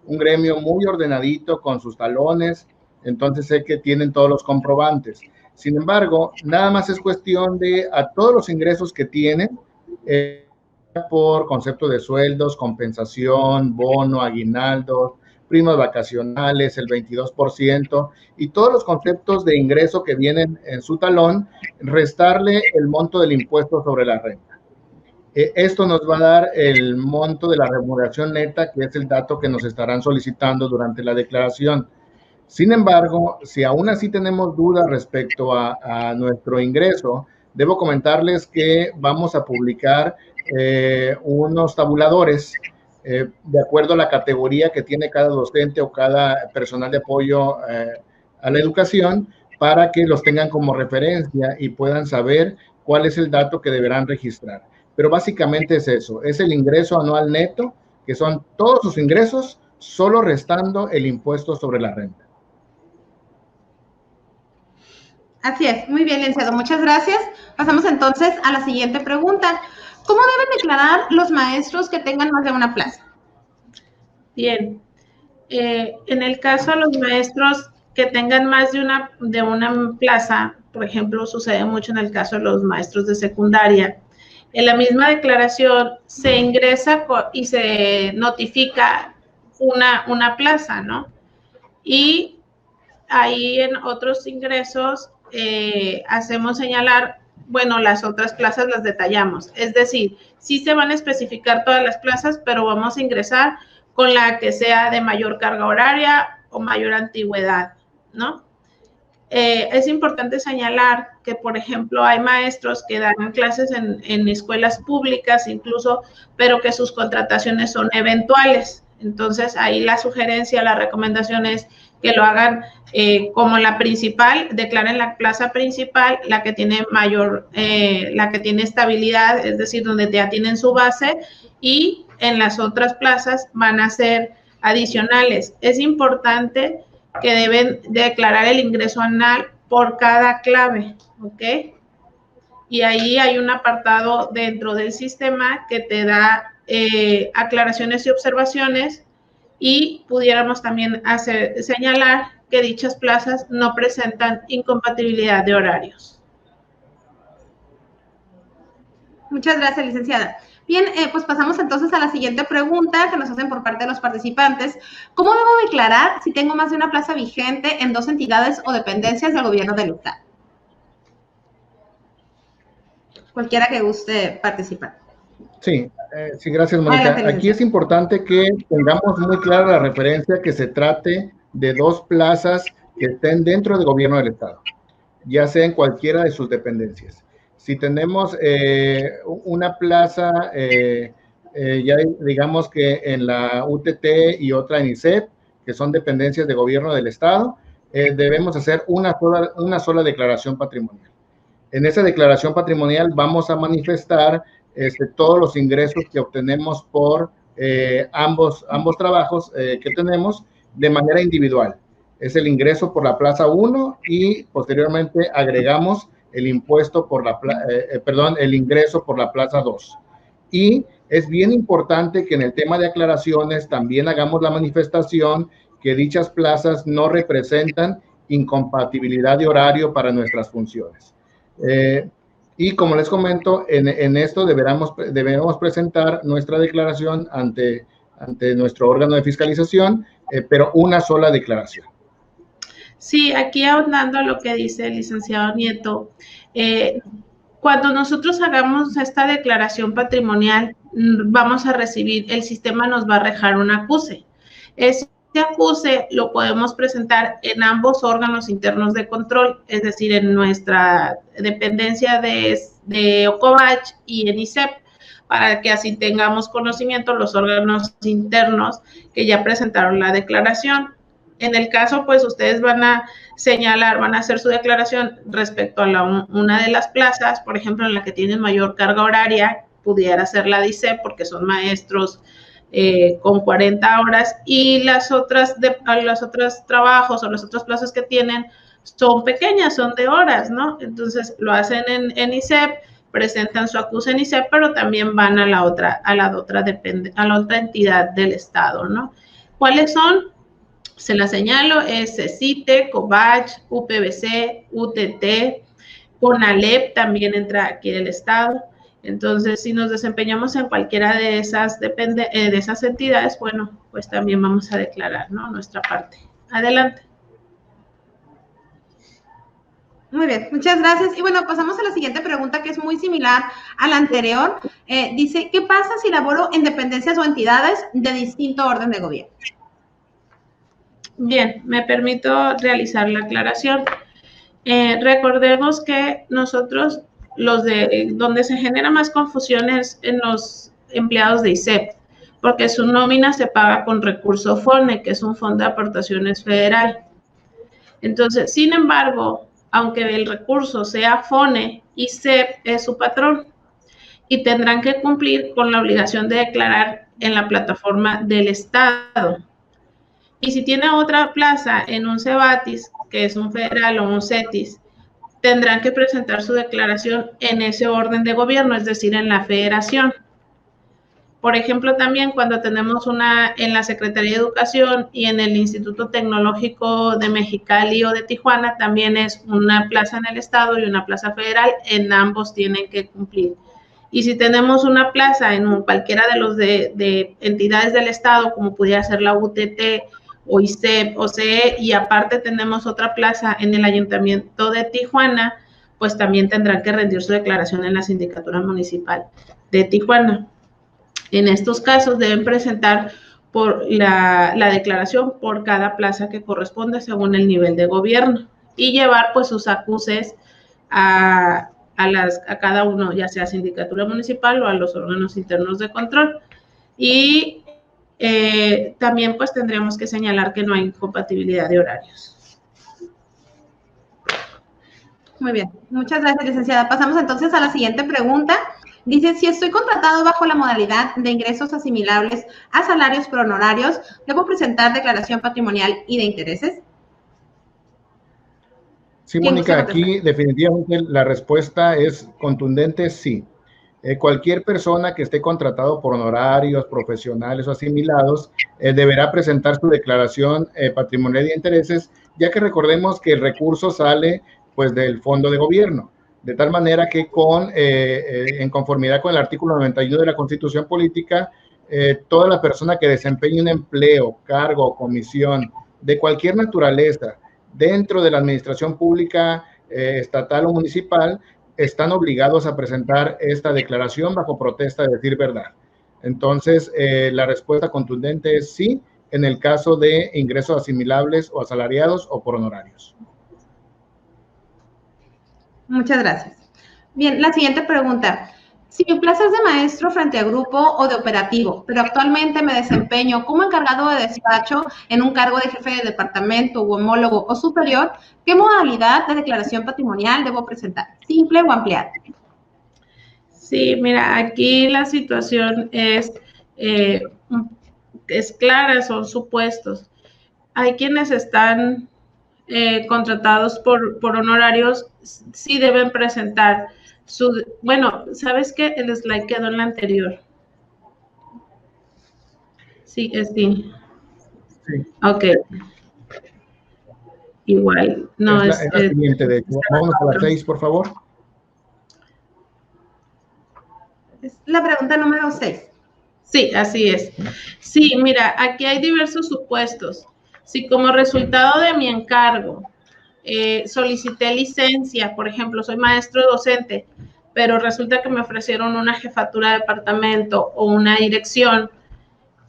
un gremio muy ordenadito con sus talones, entonces sé que tienen todos los comprobantes. Sin embargo, nada más es cuestión de a todos los ingresos que tienen, por concepto de sueldos, compensación, bono, aguinaldo, primas vacacionales, el 22%, y todos los conceptos de ingreso que vienen en su talón, restarle el monto del impuesto sobre la renta. Esto nos va a dar el monto de la remuneración neta, que es el dato que nos estarán solicitando durante la declaración. Sin embargo, si aún así tenemos dudas respecto a nuestro ingreso, debo comentarles que vamos a publicar unos tabuladores de acuerdo a la categoría que tiene cada docente o cada personal de apoyo a la educación, para que los tengan como referencia y puedan saber cuál es el dato que deberán registrar. Pero básicamente es eso, es el ingreso anual neto, que son todos sus ingresos, solo restando el impuesto sobre la renta. Así es, muy bien, licenciado, muchas gracias. Pasamos entonces a la siguiente pregunta. ¿Cómo deben declarar los maestros que tengan más de una plaza? Bien, en el caso de los maestros que tengan más de una plaza, por ejemplo, sucede mucho en el caso de los maestros de secundaria, En la misma declaración se ingresa y se notifica una plaza, ¿no? Y ahí en otros ingresos hacemos señalar, bueno, las otras plazas las detallamos. Es decir, sí se van a especificar todas las plazas, pero vamos a ingresar con la que sea de mayor carga horaria o mayor antigüedad, ¿no? Es importante señalar que, por ejemplo, hay maestros que dan clases en escuelas públicas incluso, pero que sus contrataciones son eventuales. Entonces, ahí la sugerencia, la recomendación es que lo hagan como la principal, declaren la plaza principal, la que tiene mayor, la que tiene estabilidad, es decir, donde ya tienen su base, y en las otras plazas van a ser adicionales. Es importante que deben declarar el ingreso anual por cada clave, ¿ok? Y ahí hay un apartado dentro del sistema que te da aclaraciones y observaciones, y pudiéramos también señalar que dichas plazas no presentan incompatibilidad de horarios. Muchas gracias, licenciada. Bien, pues pasamos entonces a la siguiente pregunta que nos hacen por parte de los participantes. ¿Cómo debo declarar si tengo más de una plaza vigente en 2 entidades o dependencias del gobierno del Estado? Cualquiera que guste participar. Sí, sí, gracias, Mónica. Adelante, aquí es importante que tengamos muy clara la referencia que se trate de 2 plazas que estén dentro del gobierno del Estado, ya sea en cualquiera de sus dependencias. Si tenemos una plaza, ya digamos que en la UTT y otra en ISEP, que son dependencias de gobierno del Estado, debemos hacer una sola declaración patrimonial. En esa declaración patrimonial vamos a manifestar todos los ingresos que obtenemos por ambos trabajos que tenemos de manera individual. Es el ingreso por la plaza 1 y posteriormente agregamos el impuesto por la el ingreso por la plaza 2. Y es bien importante que en el tema de aclaraciones también hagamos la manifestación que dichas plazas no representan incompatibilidad de horario para nuestras funciones. Y como les comento, en esto debemos presentar nuestra declaración ante nuestro órgano de fiscalización, pero una sola declaración. Sí, aquí ahondando lo que dice el licenciado Nieto, cuando nosotros hagamos esta declaración patrimonial, vamos a recibir, el sistema nos va a arrojar un acuse. Ese acuse lo podemos presentar en ambos órganos internos de control, es decir, en nuestra dependencia de OCOBACH y en ISEP, para que así tengamos conocimiento los órganos internos que ya presentaron la declaración. En el caso, pues ustedes van a señalar, van a hacer su declaración respecto a una de las plazas, por ejemplo, en la que tienen mayor carga horaria, pudiera ser la DICE porque son maestros con 40 horas, y los otros trabajos o las otras plazas que tienen son pequeñas, son de horas, ¿no? Entonces lo hacen en ISEP, presentan su acuse en ISEP, pero también van a la otra entidad del Estado, ¿no? ¿Cuáles son? Se la señalo, es CITE, COBACH, UPBC, UTT, CONALEP también entra aquí el Estado. Entonces, si nos desempeñamos en cualquiera de esas entidades, bueno, pues también vamos a declarar, ¿no?, nuestra parte. Adelante. Muy bien, muchas gracias. Y bueno, pasamos a la siguiente pregunta, que es muy similar a la anterior. Dice, ¿qué pasa si laboro en dependencias o entidades de distinto orden de gobierno? Bien, me permito realizar la aclaración. Recordemos que nosotros, donde se genera más confusión es en los empleados de ISEP, porque su nómina se paga con recurso FONE, que es un Fondo de Aportaciones Federal. Entonces, sin embargo, aunque el recurso sea FONE, ISEP es su patrón y tendrán que cumplir con la obligación de declarar en la plataforma del Estado. Y si tiene otra plaza en un CEBATIS, que es un federal o un CETIS, tendrán que presentar su declaración en ese orden de gobierno, es decir, en la federación. Por ejemplo, también cuando tenemos en la Secretaría de Educación y en el Instituto Tecnológico de Mexicali o de Tijuana, también es una plaza en el Estado y una plaza federal, en ambos tienen que cumplir. Y si tenemos una plaza en cualquiera de los de entidades del Estado, como pudiera ser la UTT o ICEP o CE, y aparte tenemos otra plaza en el Ayuntamiento de Tijuana, pues también tendrán que rendir su declaración en la Sindicatura Municipal de Tijuana. En estos casos deben presentar por la declaración por cada plaza que corresponde según el nivel de gobierno y llevar pues sus acuses a cada uno, ya sea sindicatura municipal o a los órganos internos de control. Y también pues tendríamos que señalar que no hay incompatibilidad de horarios. Muy bien, muchas gracias, licenciada. Pasamos entonces a la siguiente pregunta. Dice, si estoy contratado bajo la modalidad de ingresos asimilables a salarios por honorarios, ¿debo presentar declaración patrimonial y de intereses? Sí, Mónica, aquí definitivamente la respuesta es contundente, sí. Cualquier persona que esté contratado por honorarios, profesionales o asimilados, deberá presentar su declaración patrimonial y de intereses, ya que recordemos que el recurso sale pues del fondo de gobierno, de tal manera que en conformidad con el artículo 91 de la Constitución Política, toda la persona que desempeñe un empleo, cargo o comisión de cualquier naturaleza dentro de la administración pública estatal o municipal, están obligados a presentar esta declaración bajo protesta de decir verdad. Entonces, la respuesta contundente es sí, en el caso de ingresos asimilables o asalariados o por honorarios. Muchas gracias. Bien, la siguiente pregunta. Si mi plaza es de maestro frente a grupo o de operativo, pero actualmente me desempeño como encargado de despacho en un cargo de jefe de departamento u homólogo o superior, ¿qué modalidad de declaración patrimonial debo presentar? ¿Simple o ampliada? Sí, mira, aquí la situación es clara, son supuestos. Hay quienes están contratados por honorarios, sí deben presentar bueno, ¿sabes qué? El slide quedó en la anterior. Sí, sí. Ok. Igual, no es la siguiente, de hecho. Vamos a la 6, por favor. Es la pregunta número 6. Sí, así es. Sí, mira, aquí hay diversos supuestos. Si como resultado de mi encargo solicité licencia, por ejemplo, soy maestro docente, pero resulta que me ofrecieron una jefatura de departamento o una dirección,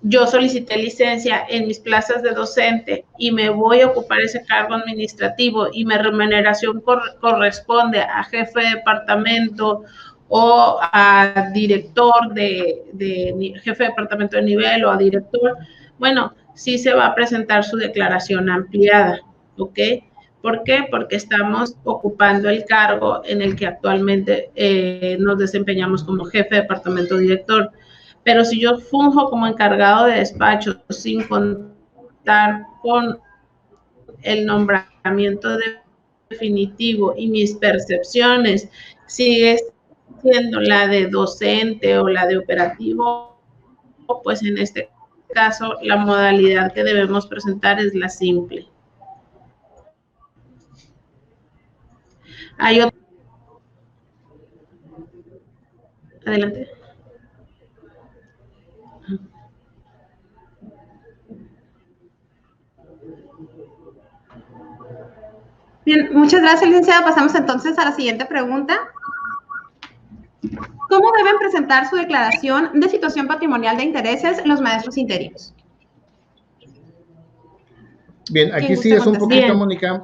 yo solicité licencia en mis plazas de docente y me voy a ocupar ese cargo administrativo y mi remuneración corresponde a jefe de departamento o a director jefe de departamento de nivel o a director, bueno, sí se va a presentar su declaración ampliada, ¿ok? ¿Por qué? Porque estamos ocupando el cargo en el que actualmente nos desempeñamos como jefe de departamento director. Pero si yo funjo como encargado de despacho sin contar con el nombramiento definitivo y mis percepciones sigue siendo la de docente o la de operativo, pues en este caso la modalidad que debemos presentar es la simple. Hay otro. Adelante. Bien, muchas gracias, licenciada. Pasamos entonces a la siguiente pregunta. ¿Cómo deben presentar su declaración de situación patrimonial de intereses los maestros interinos? Bien, aquí sí es un poquito, Mónica,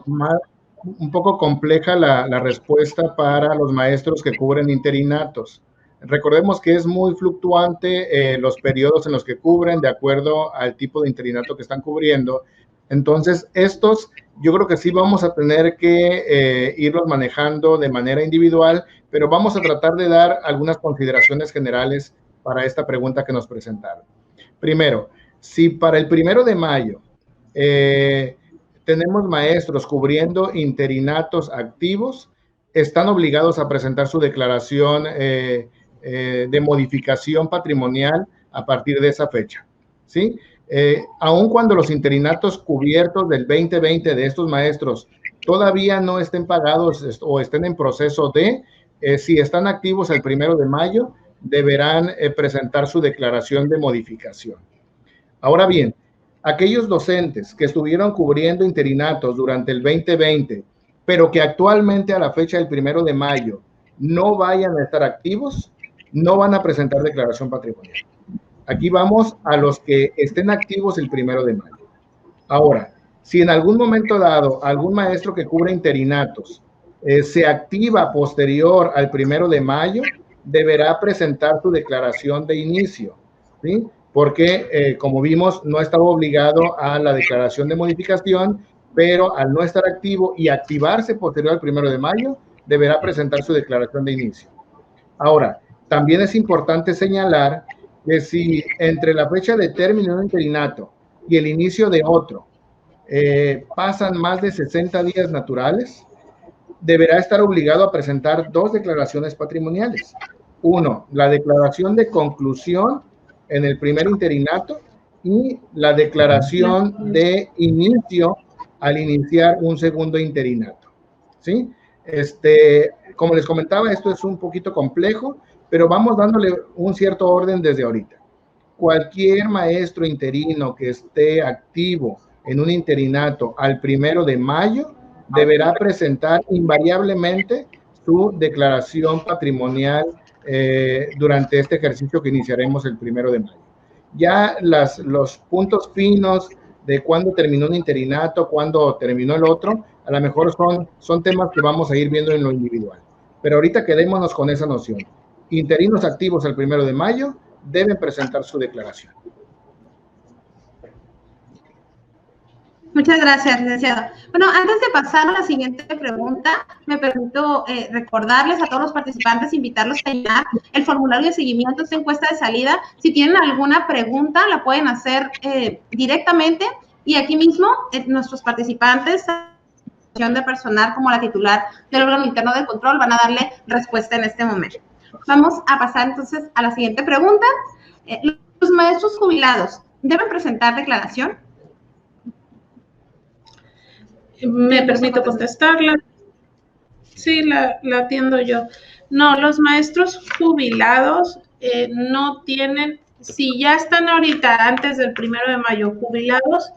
un poco compleja la respuesta para los maestros que cubren interinatos. Recordemos que es muy fluctuante los periodos en los que cubren de acuerdo al tipo de interinato que están cubriendo. Entonces, estos yo creo que sí vamos a tener que irlos manejando de manera individual, pero vamos a tratar de dar algunas consideraciones generales para esta pregunta que nos presentaron. Primero, si para el 1 de mayo tenemos maestros cubriendo interinatos activos, están obligados a presentar su declaración de modificación patrimonial a partir de esa fecha, ¿sí? Aun cuando los interinatos cubiertos del 2020 de estos maestros todavía no estén pagados o estén en proceso de, si están activos el 1 de mayo, deberán presentar su declaración de modificación. Ahora bien, aquellos docentes que estuvieron cubriendo interinatos durante el 2020, pero que actualmente a la fecha del 1 de mayo no vayan a estar activos, no van a presentar declaración patrimonial. Aquí vamos a los que estén activos el 1 de mayo. Ahora, si en algún momento dado algún maestro que cubre interinatos se activa posterior al 1 de mayo, deberá presentar su declaración de inicio, ¿sí? Porque, como vimos, no estaba obligado a la declaración de modificación, pero al no estar activo y activarse posterior al 1 de mayo, deberá presentar su declaración de inicio. Ahora, también es importante señalar que si entre la fecha de término de un interinato y el inicio de otro pasan más de 60 días naturales, deberá estar obligado a presentar 2 declaraciones patrimoniales. Uno, la declaración de conclusión en el primer interinato y la declaración de inicio al iniciar un segundo interinato, ¿sí? Como les comentaba, esto es un poquito complejo, pero vamos dándole un cierto orden desde ahorita. Cualquier maestro interino que esté activo en un interinato al 1 de mayo deberá presentar invariablemente su declaración patrimonial durante este ejercicio que iniciaremos el 1 de mayo. Ya los puntos finos de cuándo terminó un interinato, cuándo terminó el otro, a lo mejor son temas que vamos a ir viendo en lo individual. Pero ahorita quedémonos con esa noción. Interinos activos el 1 de mayo deben presentar su declaración. Muchas gracias, licenciado. Bueno, antes de pasar a la siguiente pregunta, me permito recordarles a todos los participantes, invitarlos a llenar el formulario de seguimiento, esta encuesta de salida. Si tienen alguna pregunta, la pueden hacer directamente y aquí mismo nuestros participantes, de personal como la titular del órgano interno de control, van a darle respuesta en este momento. Vamos a pasar entonces a la siguiente pregunta. ¿Los maestros jubilados deben presentar declaración? Me permito contestarla. Sí, la atiendo yo. No, los maestros jubilados no tienen, si ya están ahorita antes del 1 de mayo jubilados,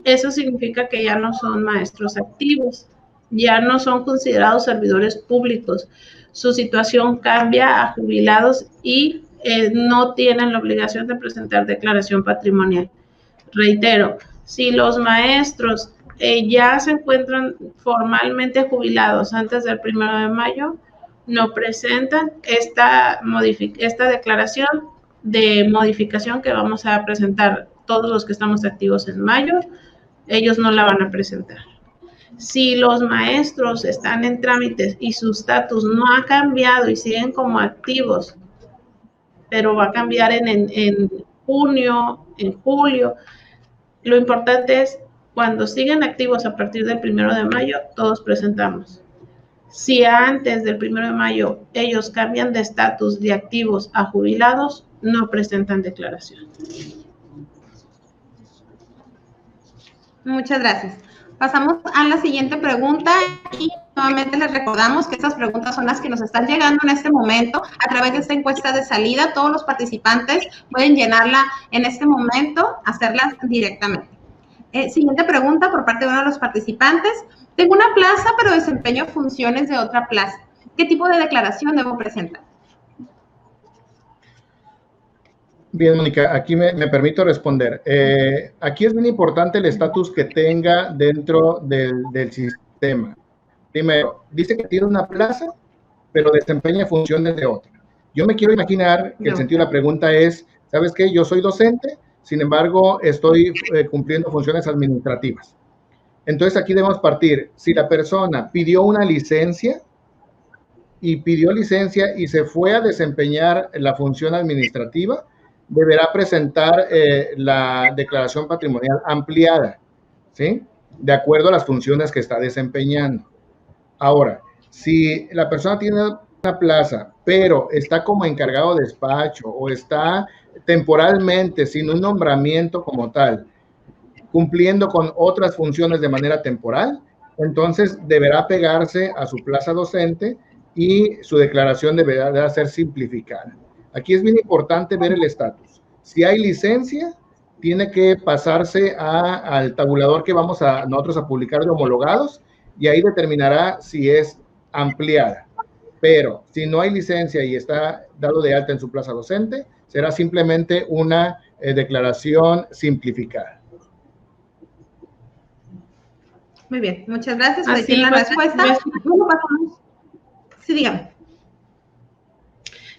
eso significa que ya no son maestros activos, ya no son considerados servidores públicos. Su situación cambia a jubilados y no tienen la obligación de presentar declaración patrimonial. Reitero, si los maestros ya se encuentran formalmente jubilados antes del 1 de mayo, no presentan esta declaración de modificación que vamos a presentar todos los que estamos activos en mayo, ellos no la van a presentar. Si los maestros están en trámites y su estatus no ha cambiado y siguen como activos, pero va a cambiar en junio, en julio, lo importante es cuando siguen activos a partir del 1 de mayo, todos presentamos. Si antes del 1 de mayo ellos cambian de estatus de activos a jubilados, no presentan declaración. Muchas gracias. Pasamos a la siguiente pregunta y nuevamente les recordamos que estas preguntas son las que nos están llegando en este momento a través de esta encuesta de salida. Todos los participantes pueden llenarla en este momento, hacerla directamente. Siguiente pregunta por parte de uno de los participantes. Tengo una plaza, pero desempeño funciones de otra plaza. ¿Qué tipo de declaración debo presentar? Bien, Mónica, aquí me permito responder. Aquí es bien importante el estatus que tenga dentro del sistema. Primero, dice que tiene una plaza, pero desempeña funciones de otra. Yo me quiero imaginar que el sentido de la pregunta es, ¿sabes qué? Yo soy docente, sin embargo, estoy cumpliendo funciones administrativas. Entonces, aquí debemos partir. Si la persona pidió una licencia y se fue a desempeñar la función administrativa, deberá presentar la declaración patrimonial ampliada, ¿sí? De acuerdo a las funciones que está desempeñando. Ahora, si la persona tiene una plaza, pero está como encargado de despacho o está temporalmente sin un nombramiento como tal, cumpliendo con otras funciones de manera temporal, entonces deberá pegarse a su plaza docente y su declaración deberá ser simplificada. Aquí es bien importante ver el estatus. Si hay licencia, tiene que pasarse al tabulador que vamos nosotros a publicar de homologados, y ahí determinará si es ampliada. Pero si no hay licencia y está dado de alta en su plaza docente, será simplemente una declaración simplificada. Muy bien, muchas gracias por decir la respuesta. Sí, dígame.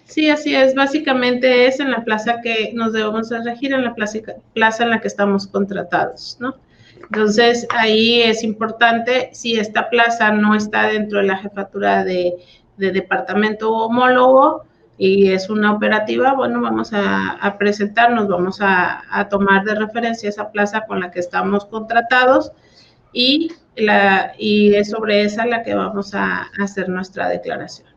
Sí, así es. Básicamente es en la plaza que nos debemos de regir, en la plaza en la que estamos contratados, ¿no? Entonces, ahí es importante, si esta plaza no está dentro de la jefatura de departamento homólogo y es una operativa, bueno, vamos a presentarnos, vamos a tomar de referencia esa plaza con la que estamos contratados y es sobre esa la que vamos a hacer nuestra declaración.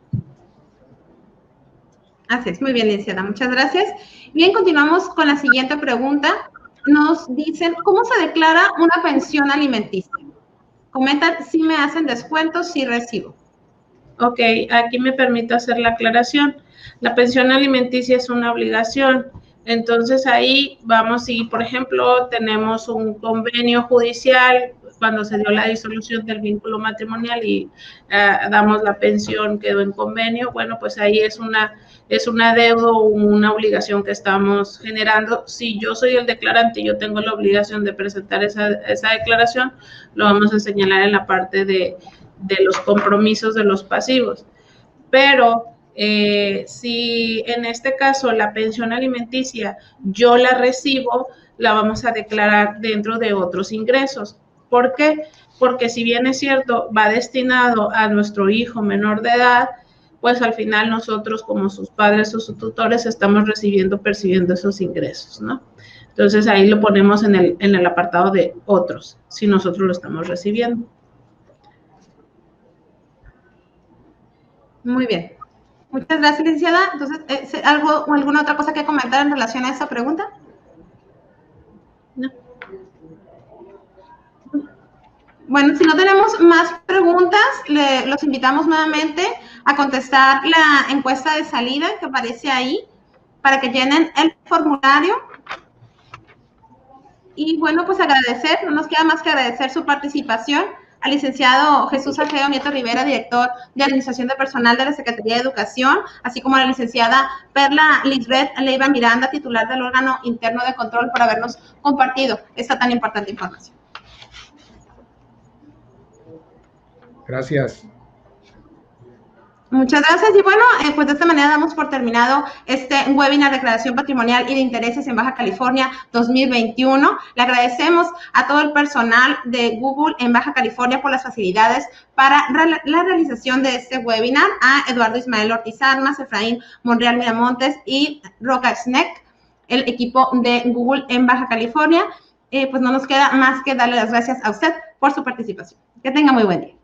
Así es, muy bien, licenciada, muchas gracias. Bien, continuamos con la siguiente pregunta. Nos dicen, ¿cómo se declara una pensión alimenticia? Comentan si me hacen descuentos, si recibo. Ok, aquí me permito hacer la aclaración. La pensión alimenticia es una obligación. Entonces ahí vamos, si por ejemplo tenemos un convenio judicial, cuando se dio la disolución del vínculo matrimonial y damos la pensión, quedó en convenio, bueno, pues ahí es un adeudo o una obligación que estamos generando. Si yo soy el declarante y yo tengo la obligación de presentar esa declaración, lo vamos a señalar en la parte de los compromisos de los pasivos. Pero si en este caso la pensión alimenticia yo la recibo, la vamos a declarar dentro de otros ingresos. ¿Por qué? Porque si bien es cierto, va destinado a nuestro hijo menor de edad, pues al final nosotros como sus padres o sus tutores estamos percibiendo esos ingresos, ¿no? Entonces ahí lo ponemos en el apartado de otros, si nosotros lo estamos recibiendo. Muy bien. Muchas gracias, licenciada. Entonces, ¿alguna otra cosa que comentar en relación a esa pregunta? No. Bueno, si no tenemos más preguntas, los invitamos nuevamente a contestar la encuesta de salida que aparece ahí para que llenen el formulario. Y bueno, pues agradecer, no nos queda más que agradecer su participación al licenciado Jesús Alfredo Nieto Rivera, director de Administración de Personal de la Secretaría de Educación, así como a la licenciada Perla Lisbeth Leiva Miranda, titular del órgano interno de control, por habernos compartido esta tan importante información. Gracias. Muchas gracias. Y bueno, pues de esta manera damos por terminado este webinar de declaración patrimonial y de intereses en Baja California 2021. Le agradecemos a todo el personal de Google en Baja California por las facilidades para la realización de este webinar, a Eduardo Ismael Ortiz Armas, Efraín Monreal Miramontes y Roca Snack, el equipo de Google en Baja California. Pues no nos queda más que darle las gracias a usted por su participación. Que tenga muy buen día.